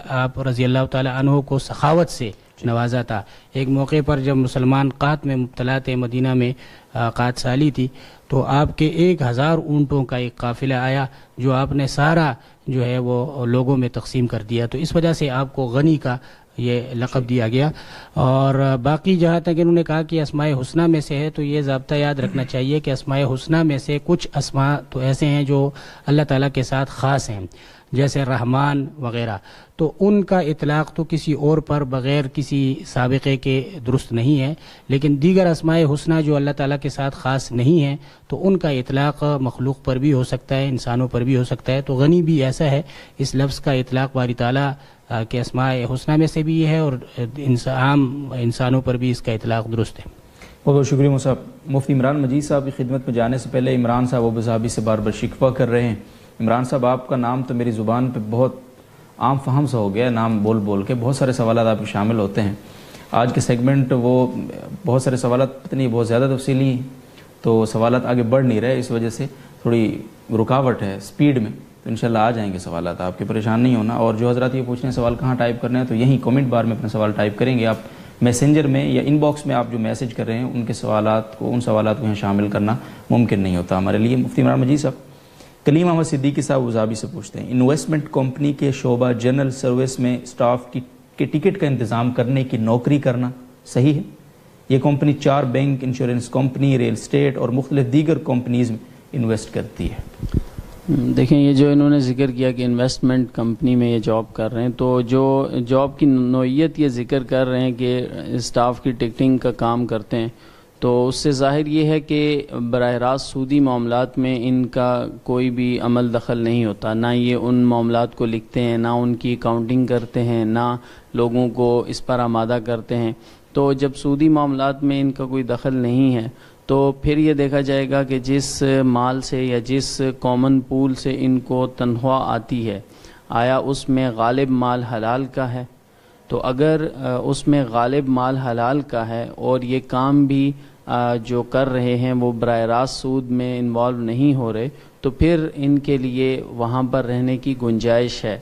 آپ رضی اللہ تعالیٰ عنہ کو سخاوت سے نوازا تھا۔ ایک موقع پر جب مسلمان قحط میں مبتلا تھے، مدینہ میں قحط سالی تھی، تو آپ کے 1000 اونٹوں کا ایک قافلہ آیا جو آپ نے سارا جو ہے وہ لوگوں میں تقسیم کر دیا، تو اس وجہ سے آپ کو غنی کا یہ لقب دیا گیا۔ اور باقی جہاں تک انہوں نے کہا کہ اسماء حسنہ میں سے ہے، تو یہ ضابطہ یاد رکھنا چاہیے کہ اسماء حسنہ میں سے کچھ اسماء تو ایسے ہیں جو اللہ تعالیٰ کے ساتھ خاص ہیں، جیسے رحمان وغیرہ، تو ان کا اطلاق تو کسی اور پر بغیر کسی سابقے کے درست نہیں ہے، لیکن دیگر اسماء حسنہ جو اللہ تعالیٰ کے ساتھ خاص نہیں ہیں تو ان کا اطلاق مخلوق پر بھی ہو سکتا ہے، انسانوں پر بھی ہو سکتا ہے۔ تو غنی بھی ایسا ہے، اس لفظ کا اطلاق باری تعالیٰ کے اسماء حسنہ میں سے بھی یہ ہے، اور عام انسانوں پر بھی اس کا اطلاق درست ہے۔ بہت بہت شکریہ مصعب۔ مفتی عمران مجید صاحب کی خدمت میں جانے سے پہلے عمران صاحب ابوظہبی سے بار بار شکوہ کر رہے ہیں۔ عمران صاحب، آپ کا نام تو میری زبان پہ بہت عام فہم سا ہو گیا ہے، نام بول بول کے بہت سارے سوالات آپ کے شامل ہوتے ہیں۔ آج کے سیگمنٹ وہ بہت سارے سوالات پتہ نہیں بہت زیادہ تفصیلی ہیں، تو سوالات آگے بڑھ نہیں رہے، اس وجہ سے تھوڑی رکاوٹ ہے سپیڈ میں، تو انشاءاللہ آ جائیں گے سوالات، آپ کے پریشان نہیں ہونا۔ اور جو حضرات یہ پوچھ رہے ہیں سوال کہاں ٹائپ کرنا ہے، تو یہیں کامنٹ بار میں اپنا سوال ٹائپ کریں گے۔ آپ میسنجر میں یا ان باکس میں آپ جو میسج کر رہے ہیں ان سوالات کو یہاں شامل کرنا ممکن نہیں ہوتا ہمارے لیے۔ مفتی عمران مجید صاحب، کلیم احمد صدیقی صاحب ابوظہبی سے پوچھتے ہیں، انویسٹمنٹ کمپنی کے شعبہ جنرل سروس میں سٹاف کے ٹکٹ کا انتظام کرنے کی نوکری کرنا صحیح ہے؟ یہ company 4 bank, insurance company, real estate اور مختلف دیگر کمپنیز میں انویسٹ کرتی ہے۔ دیکھیں، یہ جو انہوں نے ذکر کیا کہ انویسٹمنٹ کمپنی میں یہ جاب کر رہے ہیں، تو جو جاب کی نوعیت یہ ذکر کر رہے ہیں کہ اسٹاف کی ٹکٹنگ کا کام کرتے ہیں، تو اس سے ظاہر یہ ہے کہ براہ راست سودی معاملات میں ان کا کوئی بھی عمل دخل نہیں ہوتا، نہ یہ ان معاملات کو لکھتے ہیں، نہ ان کی اکاؤنٹنگ کرتے ہیں، نہ لوگوں کو اس پر آمادہ کرتے ہیں۔ تو جب سودی معاملات میں ان کا کوئی دخل نہیں ہے تو پھر یہ دیکھا جائے گا کہ جس مال سے یا جس کامن پول سے ان کو تنخواہ آتی ہے آیا اس میں غالب مال حلال کا ہے. تو اگر اس میں غالب مال حلال کا ہے اور یہ کام بھی جو کر رہے ہیں وہ براہ راست سود میں انوالو نہیں ہو رہے تو پھر ان کے لیے وہاں پر رہنے کی گنجائش ہے.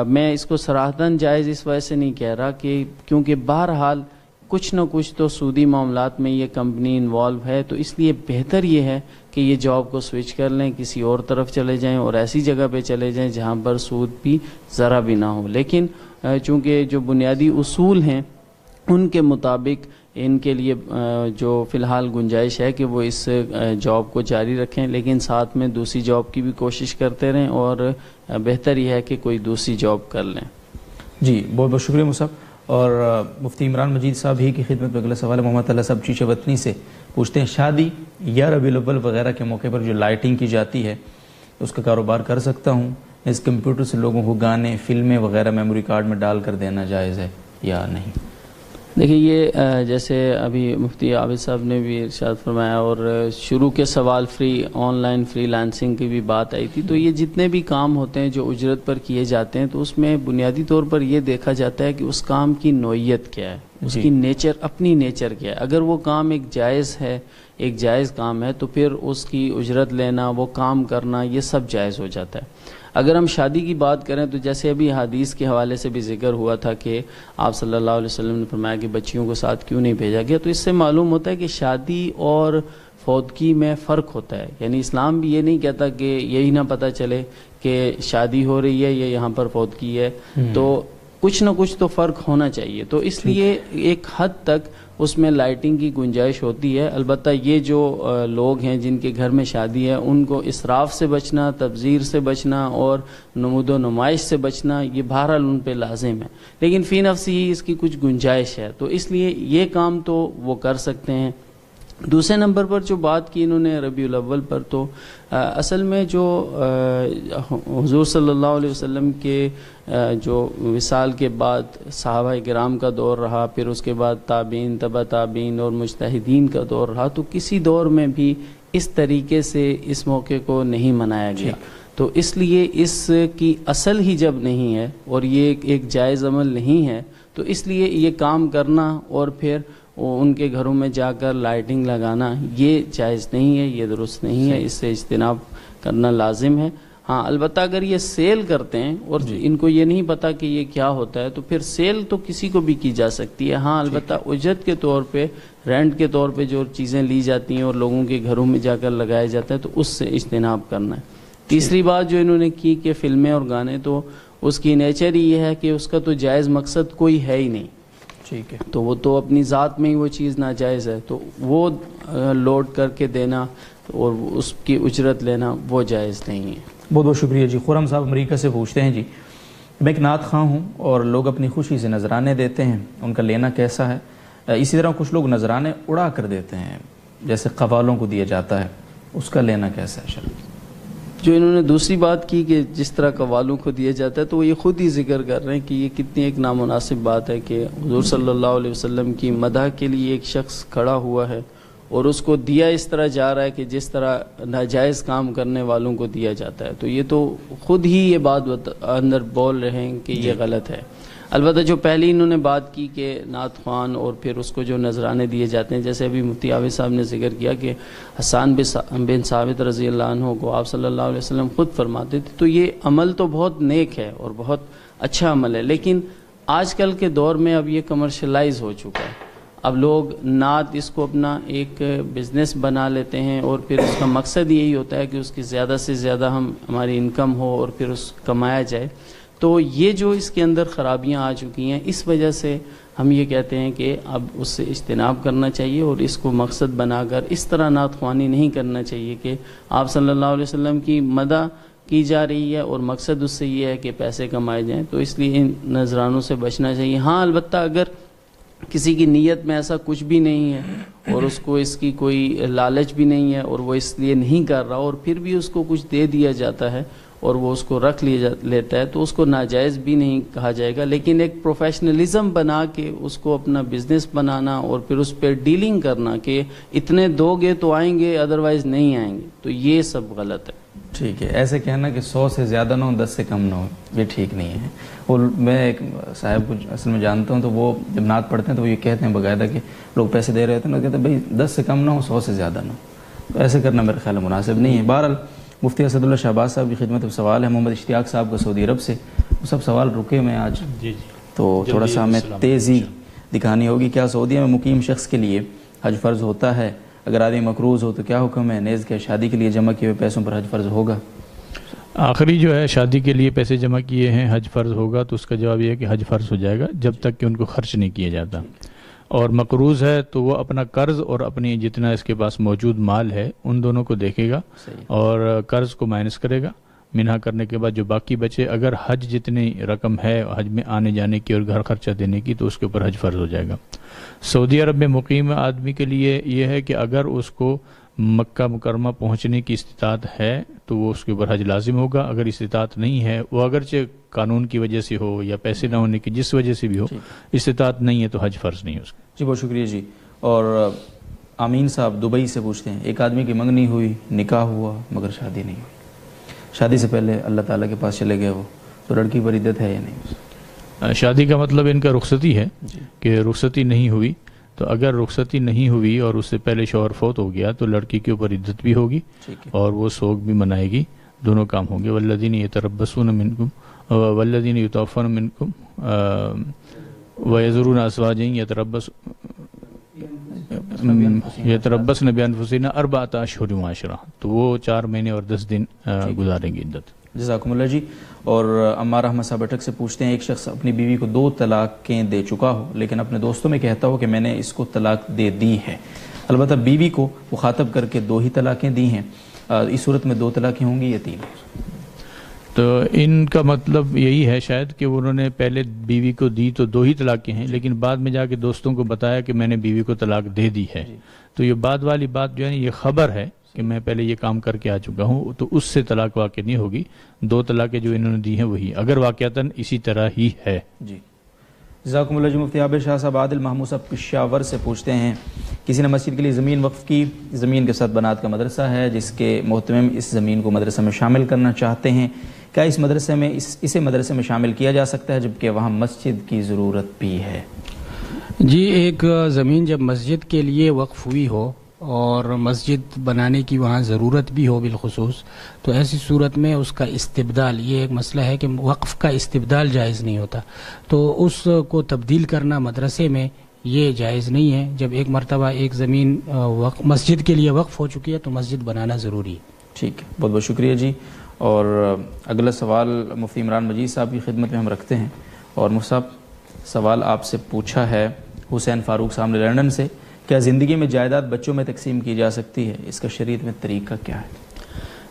میں اس کو صراحتاً جائز اس وجہ سے نہیں کہہ رہا کہ کیونکہ بہرحال کچھ نہ کچھ تو سودی معاملات میں یہ کمپنی انوالو ہے، تو اس لیے بہتر یہ ہے کہ یہ جاب کو سوئچ کر لیں، کسی اور طرف چلے جائیں اور ایسی جگہ پہ چلے جائیں جہاں پر سود بھی ذرا بھی نہ ہو. لیکن چونکہ جو بنیادی اصول ہیں ان کے مطابق ان کے لیے جو فی الحال گنجائش ہے کہ وہ اس جاب کو جاری رکھیں، لیکن ساتھ میں دوسری جاب کی بھی کوشش کرتے رہیں اور بہتر یہ ہے کہ کوئی دوسری جاب کر لیں. جی بہت بہت شکریہ مصعب. اور مفتی عمران مجید صاحب ہی کی خدمت میں اگلا سوال ہے. محمد اللہ صاحب چیچے وطنی سے پوچھتے ہیں شادی یا ربیع الاول وغیرہ کے موقع پر جو لائٹنگ کی جاتی ہے اس کا کاروبار کر سکتا ہوں؟ اس کمپیوٹر سے لوگوں کو گانے فلمیں وغیرہ میموری کارڈ میں ڈال کر دینا جائز ہے یا نہیں؟ دیکھیے یہ جیسے ابھی مفتی عابد صاحب نے بھی ارشاد فرمایا اور شروع کے سوال آن لائن فری لانسنگ کی بھی بات آئی تھی، تو یہ جتنے بھی کام ہوتے ہیں جو اجرت پر کیے جاتے ہیں تو اس میں بنیادی طور پر یہ دیکھا جاتا ہے کہ اس کام کی نوعیت کیا ہے، اس کی نیچر، اپنی نیچر کیا ہے. اگر وہ کام ایک جائز ہے، ایک جائز کام ہے تو پھر اس کی اجرت لینا، وہ کام کرنا، یہ سب جائز ہو جاتا ہے. اگر ہم شادی کی بات کریں تو جیسے ابھی حدیث کے حوالے سے بھی ذکر ہوا تھا کہ آپ صلی اللہ علیہ وسلم نے فرمایا کہ بچیوں کو ساتھ کیوں نہیں بھیجا گیا، تو اس سے معلوم ہوتا ہے کہ شادی اور فوتگی میں فرق ہوتا ہے. یعنی اسلام بھی یہ نہیں کہتا کہ یہی نہ پتہ چلے کہ شادی ہو رہی ہے یا یہاں پر فوتگی ہے، تو کچھ نہ کچھ تو فرق ہونا چاہیے. تو اس لیے ایک حد تک اس میں لائٹنگ کی گنجائش ہوتی ہے. البتہ یہ جو لوگ ہیں جن کے گھر میں شادی ہے ان کو اسراف سے بچنا، تبذیر سے بچنا اور نمود و نمائش سے بچنا یہ بہرحال ان پہ لازم ہے، لیکن فی نفسی ہی اس کی کچھ گنجائش ہے، تو اس لیے یہ کام تو وہ کر سکتے ہیں. دوسرے نمبر پر جو بات کی انہوں نے ربیع الاول پر، تو اصل میں جو حضور صلی اللہ علیہ وسلم کے جو وصال کے بعد صحابہ کرام کا دور رہا، پھر اس کے بعد تابعین، تبع تابعین اور مجتہدین کا دور رہا، تو کسی دور میں بھی اس طریقے سے اس موقع کو نہیں منایا گیا. تو اس لیے اس کی اصل ہی جب نہیں ہے اور یہ ایک جائز عمل نہیں ہے، تو اس لیے یہ کام کرنا اور پھر ان کے گھروں میں جا کر لائٹنگ لگانا یہ جائز نہیں ہے، یہ درست نہیں ہے، اس سے اجتناب کرنا لازم ہے. ہاں البتہ اگر یہ سیل کرتے ہیں اور ان کو یہ نہیں پتا کہ یہ کیا ہوتا ہے تو پھر سیل تو کسی کو بھی کی جا سکتی ہے. ہاں البتہ اجرت کے طور پہ، رینٹ کے طور پہ جو چیزیں لی جاتی ہیں اور لوگوں کے گھروں میں جا کر لگایا جاتا ہے تو اس سے اجتناب کرنا ہے. تیسری بات جو انہوں نے کی کہ فلمیں اور گانے، تو اس کی نیچر ہی یہ ہے کہ اس کا تو جائز مقصد کوئی ہے ہی نہیں، ٹھیک ہے، تو وہ تو اپنی ذات میں ہی وہ چیز ناجائز ہے، تو وہ لوڈ کر کے دینا اور اس کی اجرت لینا وہ جائز نہیں ہے. بہت بہت شکریہ جی. خرم صاحب امریکہ سے پوچھتے ہیں جی میں ایک نعت خواں ہوں اور لوگ اپنی خوشی سے نذرانے دیتے ہیں، ان کا لینا کیسا ہے؟ اسی طرح کچھ لوگ نذرانے اڑا کر دیتے ہیں جیسے قوالوں کو دیا جاتا ہے، اس کا لینا کیسا ہے شرعی؟ جو انہوں نے دوسری بات کی کہ جس طرح قوالوں کو دیا جاتا ہے، تو وہ یہ خود ہی ذکر کر رہے ہیں کہ یہ کتنی ایک نامناسب بات ہے کہ حضور صلی اللہ علیہ وسلم کی مدح کے لیے ایک شخص کھڑا ہوا ہے اور اس کو دیا اس طرح جا رہا ہے کہ جس طرح ناجائز کام کرنے والوں کو دیا جاتا ہے. تو یہ تو خود ہی یہ بات اندر بول رہے ہیں کہ یہ غلط ہے. البتہ جو پہلی انہوں نے بات کی کہ نعت خوان اور پھر اس کو جو نذرانے دیے جاتے ہیں، جیسے ابھی مفتی عابد صاحب نے ذکر کیا کہ حسان بن ثابت رضی اللہ عنہ کو آپ صلی اللہ علیہ وسلم خود فرماتے تھے، تو یہ عمل تو بہت نیک ہے اور بہت اچھا عمل ہے، لیکن آج کل کے دور میں اب یہ کمرشلائز ہو چکا ہے. اب لوگ نعت اس کو اپنا ایک بزنس بنا لیتے ہیں اور پھر اس کا مقصد یہی ہوتا ہے کہ اس کی زیادہ سے زیادہ ہماری انکم ہو اور پھر اس کمایا جائے. تو یہ جو اس کے اندر خرابیاں آ چکی ہیں، اس وجہ سے ہم یہ کہتے ہیں کہ اب اس سے اجتناب کرنا چاہیے اور اس کو مقصد بنا کر اس طرح نعت خوانی نہیں کرنا چاہیے کہ آپ صلی اللہ علیہ وسلم کی مدح کی جا رہی ہے اور مقصد اس سے یہ ہے کہ پیسے کمائے جائیں. تو اس لیے ان نذرانوں سے بچنا چاہیے. ہاں البتہ اگر کسی کی نیت میں ایسا کچھ بھی نہیں ہے اور اس کو اس کی کوئی لالچ بھی نہیں ہے اور وہ اس لیے نہیں کر رہا اور پھر بھی اس کو کچھ دے دیا جاتا ہے اور وہ اس کو رکھ لیتا ہے تو اس کو ناجائز بھی نہیں کہا جائے گا، لیکن ایک پروفیشنلزم بنا کے اس کو اپنا بزنس بنانا اور پھر اس پہ ڈیلنگ کرنا کہ اتنے دو گے تو آئیں گے ادروائز نہیں آئیں گے، تو یہ سب غلط ہے۔ ٹھیک ہے، ایسے کہنا کہ 100 سے زیادہ نہ ہو 10 سے کم نہ ہو، یہ ٹھیک نہیں ہے۔ اور میں ایک صاحب کو اصل میں جانتا ہوں، تو وہ جب نعت پڑھتے ہیں تو وہ یہ کہتے ہیں باقاعدہ کہ لوگ پیسے دے رہے ہوتے ہیں، کہتے ہیں بھائی 10 سے کم نہ ہو 100 سے زیادہ نہ ہو، تو ایسے کرنا میرے خیال میں مناسب نہیں ہے۔ بہرحال مفتی اسد اللہ شہباز صاحب کی خدمت میں سوال ہے محمد اشتیاق صاحب کا سعودی عرب سے، وہ سب سوال رکے میں آج تو تھوڑا سا ہمیں تیزی دکھانی ہوگی۔ کیا سعودیہ میں مقیم شخص کے لیے حج فرض ہوتا ہے؟ اگر آدمی مقروض ہو تو کیا حکم ہے؟ نیز کیا شادی کے لیے جمع کیے ہوئے پیسوں پر حج فرض ہوگا؟ آخری جو ہے شادی کے لیے پیسے جمع کیے ہیں حج فرض ہوگا، تو اس کا جواب یہ ہے کہ حج فرض ہو جائے گا جب تک کہ ان کو خرچ نہیں کیا جاتا۔ اور مقروض ہے تو وہ اپنا قرض اور اپنی جتنا اس کے پاس موجود مال ہے ان دونوں کو دیکھے گا اور قرض کو مائنس کرے گا، منہا کرنے کے بعد جو باقی بچے، اگر حج جتنی رقم ہے حج میں آنے جانے کی اور گھر خرچہ دینے کی، تو اس کے اوپر حج فرض ہو جائے گا۔ سعودی عرب میں مقیم آدمی کے لیے یہ ہے کہ اگر اس کو مکہ مکرمہ پہنچنے کی استطاعت ہے تو وہ اس کے اوپر حج لازم ہوگا، اگر استطاعت نہیں ہے، وہ اگرچہ قانون کی وجہ سے ہو یا پیسے نہ ہونے کی جس وجہ سے بھی ہو، استطاعت نہیں ہے تو حج فرض نہیں ہے اس کا۔ جی بہت شکریہ جی۔ اور آمین صاحب دبئی سے پوچھتے ہیں، ایک آدمی کی منگنی ہوئی، نکاح ہوا مگر شادی نہیں ہوئی، شادی سے پہلے اللہ تعالیٰ کے پاس چلے گئے وہ، تو لڑکی پر عدت ہے یا نہیں؟ شادی کا مطلب ان کا رخصتی ہے کہ رخصتی نہیں ہوئی، تو اگر رخصتی نہیں ہوئی اور اس سے پہلے شوہر فوت ہو گیا تو لڑکی کے اوپر عدت بھی ہوگی اور وہ سوگ بھی منائے گی، دونوں کام ہوں گے۔ والذین یتربصون منکم والذین یتوفون منکم ویذرون ازواجا یتربصن بانفسہن 4 اشہر و عشرہ، تو وہ 4 مہینے اور 10 دن گزاریں گی عدت۔ جزاکم اللہ جی۔ اور عمار احمد صاحب اٹک سے پوچھتے ہیں، ایک شخص اپنی بیوی کو 2 طلاقیں دے چکا ہو لیکن اپنے دوستوں میں کہتا ہو کہ میں نے اس کو طلاق دے دی ہے، البتہ بیوی کو مخاطب کر کے 2 ہی طلاقیں دی ہیں، اس صورت میں 2 طلاقیں ہوں گی یا 3؟ تو ان کا مطلب یہی ہے شاید کہ انہوں نے پہلے بیوی کو دی تو 2 ہی طلاقیں ہیں، لیکن بعد میں جا کے دوستوں کو بتایا کہ میں نے بیوی کو طلاق دے دی ہے، تو یہ بعد والی بات جو ہے یہ خبر ہے کہ میں پہلے یہ کام کر کے آ چکا ہوں، تو اس سے طلاق واقع نہیں ہوگی۔ 2 طلاقیں جو انہوں نے دی ہیں وہی، اگر واقعتاً اسی طرح ہی ہے۔ جی جزاکم اللہ جی۔ مفتی عابد شاہ صاحب عادل محمود صاحب پشاور سے پوچھتے ہیں، کسی نے مسجد کے لیے زمین وقف کی، زمین کے ساتھ بنات کا مدرسہ ہے جس کے محتمم اس زمین کو مدرسہ میں شامل کرنا چاہتے ہیں، کیا اس مدرسے میں اسے مدرسے میں شامل کیا جا سکتا ہے جبکہ وہاں مسجد کی ضرورت بھی ہے؟ جی، ایک زمین جب مسجد کے لیے وقف ہوئی ہو اور مسجد بنانے کی وہاں ضرورت بھی ہو بالخصوص، تو ایسی صورت میں اس کا استبدال، یہ ایک مسئلہ ہے کہ وقف کا استبدال جائز نہیں ہوتا، تو اس کو تبدیل کرنا مدرسے میں یہ جائز نہیں ہے۔ جب ایک مرتبہ ایک زمین مسجد کے لیے وقف ہو چکی ہے تو مسجد بنانا ضروری ہے۔ ٹھیک ہے، بہت بہت شکریہ جی۔ اور اگلا سوال مفتی عمران مجید صاحب کی خدمت میں ہم رکھتے ہیں، اور مفتی صاحب سوال آپ سے پوچھا ہے حسین فاروق صاحب نے لندن سے، کیا زندگی میں جائیداد بچوں میں تقسیم کی جا سکتی ہے؟ اس کا شریعت میں طریقہ کیا ہے؟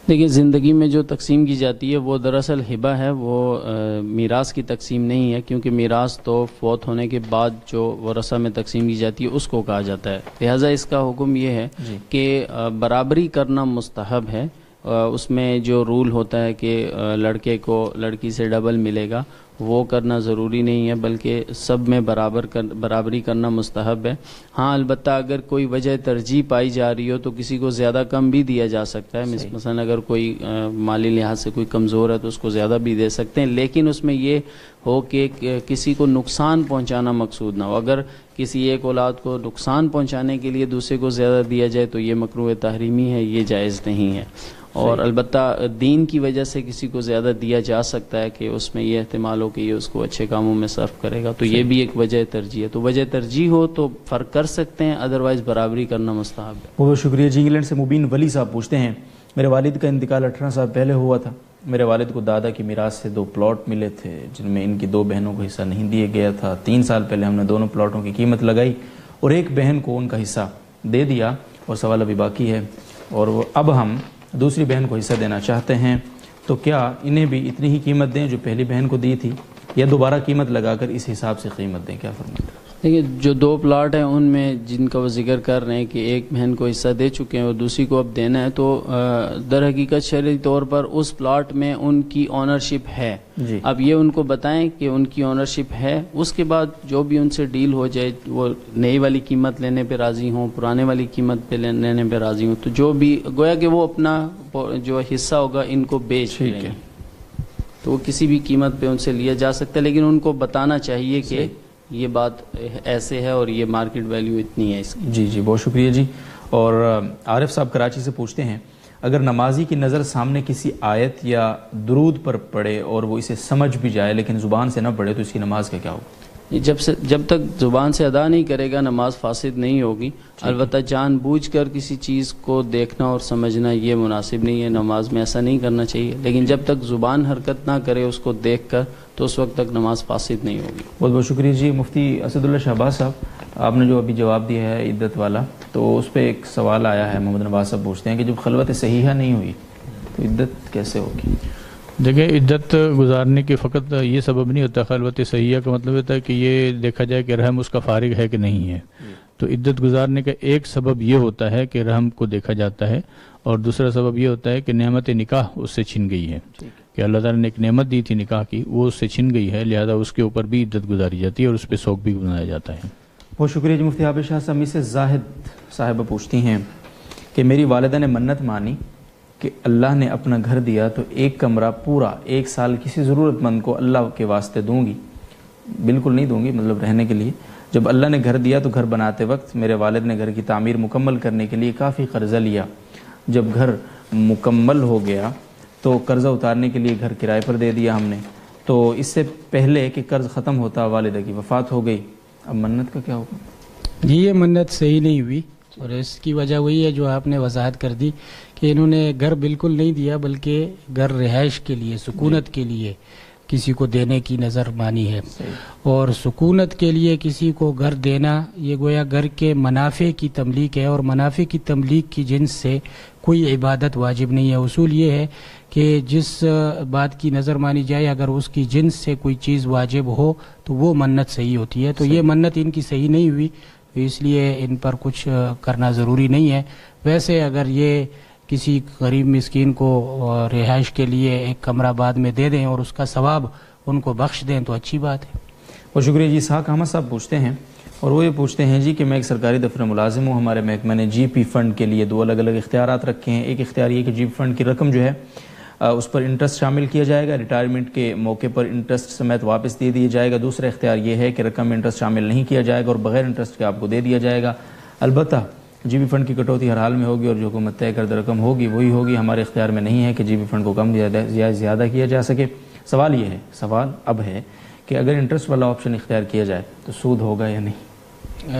دیکھیں، زندگی میں جو تقسیم کی جاتی ہے وہ دراصل ہبہ ہے، وہ میراث کی تقسیم نہیں ہے، کیونکہ میراث تو فوت ہونے کے بعد جو ورثہ میں تقسیم کی جاتی ہے اس کو کہا جاتا ہے، لہٰذا اس کا حکم یہ ہے کہ برابری کرنا مستحب ہے۔ اس میں جو رول ہوتا ہے کہ لڑکے کو لڑکی سے ڈبل ملے گا، وہ کرنا ضروری نہیں ہے، بلکہ سب میں برابری کرنا مستحب ہے۔ ہاں، البتہ اگر کوئی وجہ ترجیح پائی جا رہی ہو تو کسی کو زیادہ کم بھی دیا جا سکتا ہے، مثلا اگر کوئی مالی لحاظ سے کوئی کمزور ہے تو اس کو زیادہ بھی دے سکتے ہیں، لیکن اس میں یہ ہو کہ کسی کو نقصان پہنچانا مقصود نہ ہو۔ اگر کسی ایک اولاد کو نقصان پہنچانے کے لیے دوسرے کو زیادہ دیا جائے تو یہ مکروہ تحریمی ہے، یہ جائز نہیں ہے۔ اور البتہ دین کی وجہ سے کسی کو زیادہ دیا جا سکتا ہے کہ اس میں یہ احتمال ہو کہ یہ اس کو اچھے کاموں میں صرف کرے گا، تو یہ بھی ایک وجہ ترجیح ہے۔ تو وجہ ترجیح ہو تو فرق کر سکتے ہیں، ادروائز برابری کرنا مستحب ہے۔ بہت شکریہ جی۔ انگلینڈ سے مبین ولی صاحب پوچھتے ہیں، میرے والد کا انتقال 18 سال پہلے ہوا تھا، میرے والد کو دادا کی میراث سے 2 پلاٹ ملے تھے جن میں ان کی 2 بہنوں کو حصہ نہیں دیا گیا تھا۔ 3 سال پہلے ہم نے دونوں پلاٹوں کی قیمت لگائی اور ایک بہن کو ان کا حصہ دے دیا اور سوال ابھی باقی ہے، اور اب ہم دوسری بہن کو حصہ دینا چاہتے ہیں، تو کیا انہیں بھی اتنی ہی قیمت دیں جو پہلی بہن کو دی تھی، یا دوبارہ قیمت لگا کر اس حساب سے قیمت دیں؟ کیا فرماتے ہیں؟ دیکھیے جو 2 پلاٹ ہیں ان میں جن کا وہ ذکر کر رہے ہیں کہ ایک بہن کو حصہ دے چکے ہیں اور دوسری کو اب دینا ہے، تو در حقیقت شرعی طور پر اس پلاٹ میں ان کی اونرشپ ہے. جی. اب یہ ان کو بتائیں کہ ان کی اونرشپ ہے، اس کے بعد جو بھی ان سے ڈیل ہو جائے، وہ نئی والی قیمت لینے پہ راضی ہوں، پرانے والی قیمت پہ لینے پہ راضی ہوں، تو جو بھی گویا کہ وہ اپنا جو حصہ ہوگا ان کو بیچ لیں گے، تو وہ کسی بھی قیمت پہ ان سے لیا جا سکتا ہے، لیکن ان کو بتانا چاہیے کہ یہ بات ایسے ہے اور یہ مارکیٹ ویلیو اتنی ہے اس کی. جی جی، بہت شکریہ جی. اور عارف صاحب کراچی سے پوچھتے ہیں، اگر نمازی کی نظر سامنے کسی آیت یا درود پر پڑے اور وہ اسے سمجھ بھی جائے لیکن زبان سے نہ پڑھے تو اس کی نماز کا کیا ہوگا؟ جب تک زبان سے ادا نہیں کرے گا نماز فاسد نہیں ہوگی. البتہ جان بوجھ کر کسی چیز کو دیکھنا اور سمجھنا یہ مناسب نہیں ہے، نماز میں ایسا نہیں کرنا چاہیے، لیکن جب تک زبان حرکت نہ کرے اس کو دیکھ کر تو اس وقت تک نماز فاسد نہیں ہوگی. بہت بہت شکریہ جی. مفتی اسد اللہ شہباز صاحب، آپ نے جو ابھی جواب دیا ہے عدت والا، تو اس پہ ایک سوال آیا ہے. محمد نواز صاحب پوچھتے ہیں کہ جب خلوت صحیحہ نہیں ہوئی تو عدت کیسے ہوگی؟ دیکھیں، عدت گزارنے کے فقط یہ سبب نہیں ہوتا. خلوت صحیحہ کا مطلب ہوتا ہے کہ یہ دیکھا جائے کہ رحم اس کا فارغ ہے کہ نہیں ہے. تو عدت گزارنے کا ایک سبب یہ ہوتا ہے کہ رحم کو دیکھا جاتا ہے، اور دوسرا سبب یہ ہوتا ہے کہ نعمت نکاح اس سے چھن گئی ہے، کہ اللہ تعالیٰ نے ایک نعمت دی تھی نکاح کی، وہ اس سے چھن گئی ہے، لہذا اس کے اوپر بھی عدت گزاری جاتی ہے اور اس پہ سوگ بھی بنایا جاتا ہے. بہت شکریہ جی. مفتی عابد شاہ صاحب سے زاہد صاحبہ پوچھتی ہیں کہ میری والدہ نے منت مانی کہ اللہ نے اپنا گھر دیا تو ایک کمرہ پورا 1 سال کسی ضرورت مند کو اللہ کے واسطے دوں گی. بالکل نہیں دوں گی، مطلب رہنے کے لیے. جب اللہ نے گھر دیا تو گھر بناتے وقت میرے والد نے گھر کی تعمیر مکمل کرنے کے لیے کافی قرضہ لیا. جب گھر مکمل ہو گیا تو قرضہ اتارنے کے لیے گھر کرائے پر دے دیا ہم نے. تو اس سے پہلے کہ قرض ختم ہوتا والدہ کی وفات ہو گئی. اب منت کا کیا ہوگا؟ جی، یہ منت صحیح نہیں ہوئی، اور اس کی وجہ وہی ہے جو آپ نے وضاحت کر دی کہ انہوں نے گھر بالکل نہیں دیا، بلکہ گھر رہائش کے لیے، سکونت کے لیے کسی کو دینے کی نظر مانی ہے. اور سکونت کے لیے کسی کو گھر دینا یہ گویا گھر کے منافع کی تملیک ہے، اور منافع کی تملیک کی جنس سے کوئی عبادت واجب نہیں ہے. اصول یہ ہے کہ جس بات کی نظر مانی جائے اگر اس کی جنس سے کوئی چیز واجب ہو تو وہ منت صحیح ہوتی ہے. تو یہ منت ان کی صحیح نہیں ہوئی، اس لیے ان پر کچھ کرنا ضروری نہیں ہے. ویسے اگر یہ کسی غریب مسکین کو رہائش کے لیے ایک کمرہ بعد میں دے دیں اور اس کا ثواب ان کو بخش دیں تو اچھی بات ہے. بہت شکریہ جی. اسحاق احمد صاحب پوچھتے ہیں، اور وہ یہ پوچھتے ہیں جی کہ میں ایک سرکاری دفتر ملازم ہوں، ہمارے محکمہ نے جی پی فنڈ کے لیے 2 الگ الگ اختیارات رکھے ہیں. ایک اختیار یہ کہ جی پی فنڈ کی رقم جو ہے اس پر انٹرسٹ شامل کیا جائے گا، ریٹائرمنٹ کے موقع پر انٹرسٹ سمیت واپس دے دیا جائے گا. دوسرا اختیار یہ ہے کہ رقم میں انٹرسٹ شامل نہیں کیا جائے گا اور بغیر انٹرسٹ کے آپ کو دے دیا جائے گا. البتہ جی پی فنڈ کی کٹوتی ہر حال میں ہوگی اور جو حکومت طے کردہ رقم ہوگی وہی ہوگی. ہمارے اختیار میں نہیں ہے کہ جی پی فنڈ کو کم یا زیادہ کیا جا سکے. سوال اب ہے کہ اگر انٹرسٹ والا آپشن اختیار کیا جائے تو سود ہوگا یا نہیں؟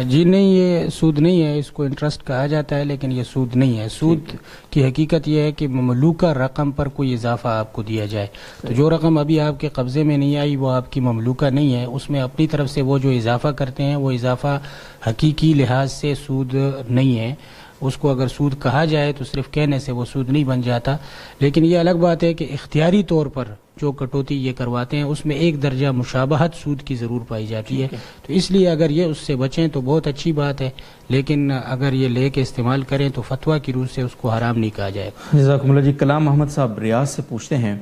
جی نہیں، یہ سود نہیں ہے، اس کو انٹرسٹ کہا جاتا ہے لیکن یہ سود نہیں ہے. سود کی حقیقت یہ ہے کہ مملوکہ رقم پر کوئی اضافہ آپ کو دیا جائے. تو جو رقم ابھی آپ کے قبضے میں نہیں آئی وہ آپ کی مملوکہ نہیں ہے، اس میں اپنی طرف سے وہ جو اضافہ کرتے ہیں وہ اضافہ حقیقی لحاظ سے سود نہیں ہے. اس کو اگر سود کہا جائے تو صرف کہنے سے وہ سود نہیں بن جاتا. لیکن یہ الگ بات ہے کہ اختیاری طور پر جو کٹوتی یہ کرواتے ہیں اس میں ایک درجہ مشابہت سود کی ضرور پائی جاتی ہے. تو اس لیے اگر یہ اس سے بچیں تو بہت اچھی بات ہے، لیکن اگر یہ لے کے استعمال کریں تو فتویٰ کی روح سے اس کو حرام نہیں کہا جائے گا. جزاکم اللہ جی. کلام محمد صاحب ریاض سے پوچھتے ہیں،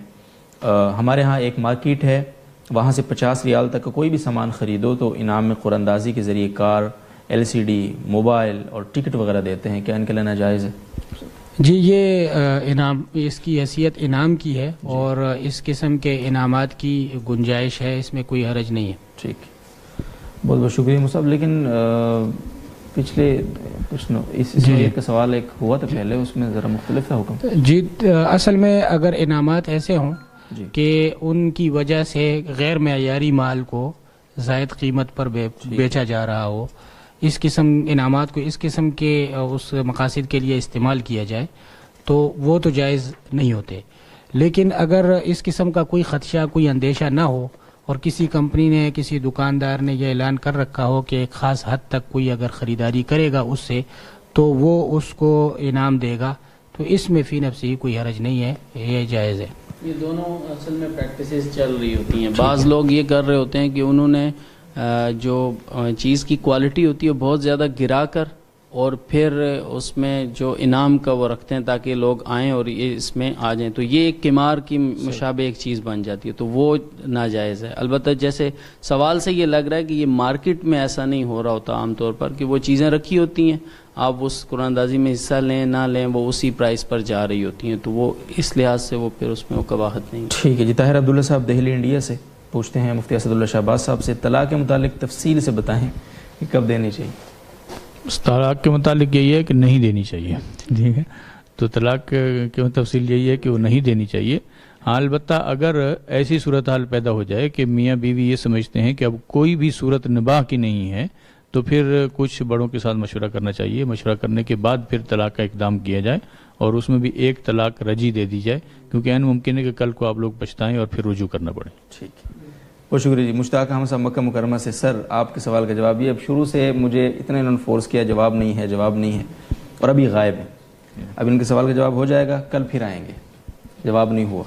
ہمارے ہاں ایک مارکیٹ ہے، وہاں سے 50 ریال تک کا کوئی بھی سامان خریدو تو انعام میں قرآن اندازی کے ذریعے کار، LCD، موبائل اور ٹکٹ وغیرہ دیتے ہیں. کیا ان کے لینا جائز ہے؟ جی، یہ انعام اس کی حیثیت انعام کی ہے اور اس قسم کے انعامات کی گنجائش ہے، اس میں کوئی حرج نہیں ہے. ٹھیک، بہت بہت شکریہ مصعب. لیکن پچھلے اس کا سوال ایک ہوا تھا پہلے، اس میں ذرا مختلف تھا حکم. جی، اصل میں اگر انعامات ایسے ہوں کہ ان کی وجہ سے غیر معیاری مال کو زائد قیمت پر بیچا جا رہا ہو، اس قسم انعامات کو اس قسم کے اس مقاصد کے لیے استعمال کیا جائے تو وہ تو جائز نہیں ہوتے. لیکن اگر اس قسم کا کوئی خدشہ، کوئی اندیشہ نہ ہو اور کسی کمپنی نے، کسی دکاندار نے یہ اعلان کر رکھا ہو کہ ایک خاص حد تک کوئی اگر خریداری کرے گا اس سے تو وہ اس کو انعام دے گا، تو اس میں فی نفسی کوئی حرج نہیں ہے، یہ جائز ہے. یہ دونوں اصل میں پریکٹسز چل رہی ہوتی ہیں. بعض لوگ یہ کر رہے ہوتے ہیں کہ انہوں نے جو چیز کی کوالٹی ہوتی ہے بہت زیادہ گرا کر اور پھر اس میں جو انعام کا وہ رکھتے ہیں تاکہ لوگ آئیں اور یہ اس میں آ جائیں، تو یہ ایک قمار کی مشابہ ایک چیز بن جاتی ہے، تو وہ ناجائز ہے۔ البتہ جیسے سوال سے یہ لگ رہا ہے کہ یہ مارکیٹ میں ایسا نہیں ہو رہا ہوتا عام طور پر کہ وہ چیزیں رکھی ہوتی ہیں، آپ اس قرآن اندازی میں حصہ لیں نہ لیں وہ اسی پرائس پر جا رہی ہوتی ہیں، تو وہ اس لحاظ سے وہ پھر اس میں وہ قباحت نہیں۔ ٹھیک ہے جی، طاہر عبداللہ صاحب دہلی انڈیا سے پوچھتے ہیں مفتی اسد اللہ شہباز صاحب سے، طلاق کے متعلق تفصیل سے بتائیں کہ کب دینی چاہیے؟ طلاق کے متعلق یہی ہے کہ نہیں دینی چاہیے، ٹھیک ہے، تو طلاق کی تفصیل یہی ہے کہ وہ نہیں دینی چاہیے۔ ہاں البتہ اگر ایسی صورتحال پیدا ہو جائے کہ میاں بیوی یہ سمجھتے ہیں کہ اب کوئی بھی صورت نباہ کی نہیں ہے تو پھر کچھ بڑوں کے ساتھ مشورہ کرنا چاہیے، مشورہ کرنے کے بعد پھر طلاق کا اقدام کیا جائے اور اس میں بھی ایک طلاق رجی دے دی جائے، کیونکہ عین ممکن ہے کہ کل کو آپ لوگ پچھتائیں اور پھر رجوع کرنا پڑے۔ ٹھیک ہے، بہت شکریہ جی۔ مشتاق احمد صاحب مکہ مکرمہ سے، سر آپ کے سوال کا جواب یہ، اب شروع سے مجھے اتنا انہوں نے فورس کیا جواب نہیں ہے جواب نہیں ہے اور ابھی غائب ہے، اب ان کے سوال کا جواب ہو جائے گا، کل پھر آئیں گے، جواب نہیں ہوا۔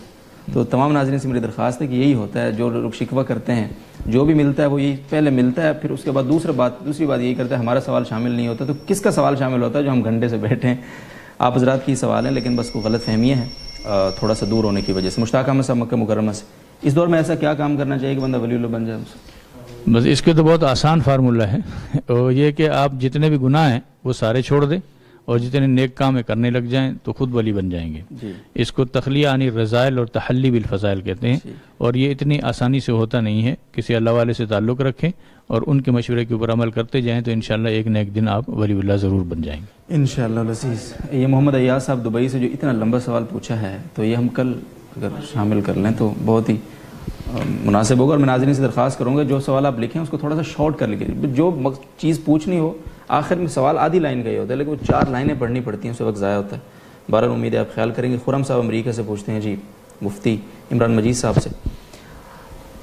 تو تمام ناظرین سے میری درخواست ہے کہ یہی ہوتا ہے، جو لوگ شکوہ کرتے ہیں جو بھی ملتا ہے وہ یہی پہلے ملتا ہے، پھر اس کے بعد دوسری بات یہی کرتا ہے ہمارا سوال شامل نہیں ہوتا، تو کس کا سوال شامل ہوتا ہے؟ جو ہم گھنٹے سے بیٹھے ہیں، آپ حضرات کی سوال ہیں لیکن بس کو غلط فہمیاں ہیں تھوڑا سا دور ہونے کی وجہ سے۔ مشتاق احمد صاحب مکہ مکرمہ سے، اس دور میں ایسا کیا کام کرنا چاہیے کہ بندہ ولی اللہ بن جائے؟ بس اس کے تو بہت آسان فارمولہ ہے، اور یہ کہ آپ جتنے بھی گناہ ہیں وہ سارے چھوڑ دیں اور جتنے نیک کام کرنے لگ جائیں تو خود ولی بن جائیں گے۔ جی، اس کو تخلیہ عن الرذائل اور تحلی بالفضائل کہتے ہیں، اور یہ اتنی آسانی سے ہوتا نہیں ہے۔ کسی اللہ والے سے تعلق رکھیں اور ان کے مشورے کے اوپر عمل کرتے جائیں تو انشاءاللہ ایک نہ ایک دن آپ ولی اللہ ضرور بن جائیں گے انشاءاللہ العزیز۔ یہ محمد ایاز صاحب دبئی سے جو اتنا لمبا سوال پوچھا ہے تو یہ ہم کل اگر شامل کر لیں تو بہت ہی مناسب ہوگا، اور میں ناظرین سے درخواست کروں گا جو سوال آپ لکھیں اس کو تھوڑا سا شارٹ کر لکھیں، جو چیز پوچھنی ہو آخر میں سوال آدھی لائن کا ہی ہوتا ہے لیکن وہ 4 لائنیں پڑھنی پڑتی ہیں، اس وقت ضائع ہوتا ہے۔ بہرحال امید ہے آپ خیال کریں گے۔ خرم صاحب امریکہ سے پوچھتے ہیں جی مفتی عمران مجید صاحب سے،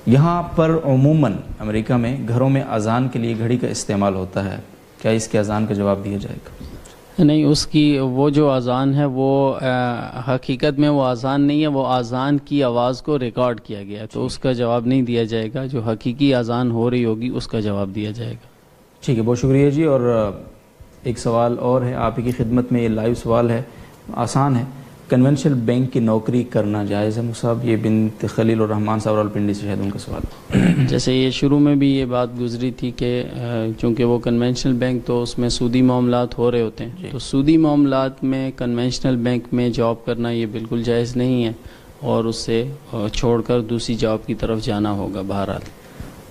یہاں پر عموماً امریکہ میں گھروں میں اذان کے لیے گھڑی کا استعمال ہوتا ہے، کیا اس کے اذان کا جواب دیا جائے گا؟ نہیں، اس کی وہ جو اذان ہے وہ حقیقت میں وہ اذان نہیں ہے، وہ اذان کی آواز کو ریکارڈ کیا گیا ہے، تو اس کا جواب نہیں دیا جائے گا، جو حقیقی اذان ہو رہی ہوگی اس کا جواب دیا جائے گا۔ ٹھیک ہے، بہت شکریہ جی۔ اور ایک سوال اور ہے آپ کی خدمت میں، یہ لائیو سوال ہے، آسان ہے، کنونشنل بینک کی نوکری کرنا جائز ہے؟ مصعب، یہ بنت خلیل الرحمان صاحب راولپنڈی سے شاید ان کا سوال۔ جیسے یہ شروع میں بھی یہ بات گزری تھی کہ چونکہ وہ کنونشنل بینک تو اس میں سودی معاملات ہو رہے ہوتے ہیں، تو سودی معاملات میں کنونشنل بینک میں جاب کرنا یہ بالکل جائز نہیں ہے، اور اس سے چھوڑ کر دوسری جاب کی طرف جانا ہوگا بہرحال۔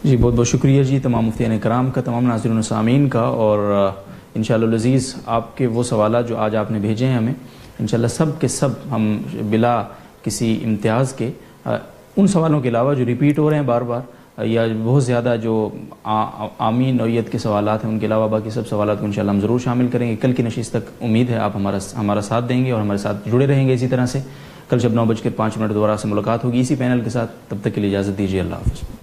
جی بہت بہت شکریہ جی تمام مفتیان کرام کا، تمام ناظرین و سامعین کا، اور انشاءاللہ العزیز آپ کے وہ سوالات جو آج آپ نے بھیجے ہیں ہمیں، انشاءاللہ سب کے سب ہم بلا کسی امتیاز کے ان سوالوں کے علاوہ جو ریپیٹ ہو رہے ہیں بار بار یا بہت زیادہ جو عامی نوعیت کے سوالات ہیں ان کے علاوہ باقی سب سوالات کو انشاءاللہ ہم ضرور شامل کریں گے۔ کل کی نشست تک امید ہے آپ ہمارا ساتھ دیں گے اور ہمارے ساتھ جڑے رہیں گے اسی طرح سے۔ کل جب 9:05 دوبارہ سے ملاقات ہوگی اسی پینل کے ساتھ، تب تک کے لیے اجازت دیجیے، اللہ حافظ۔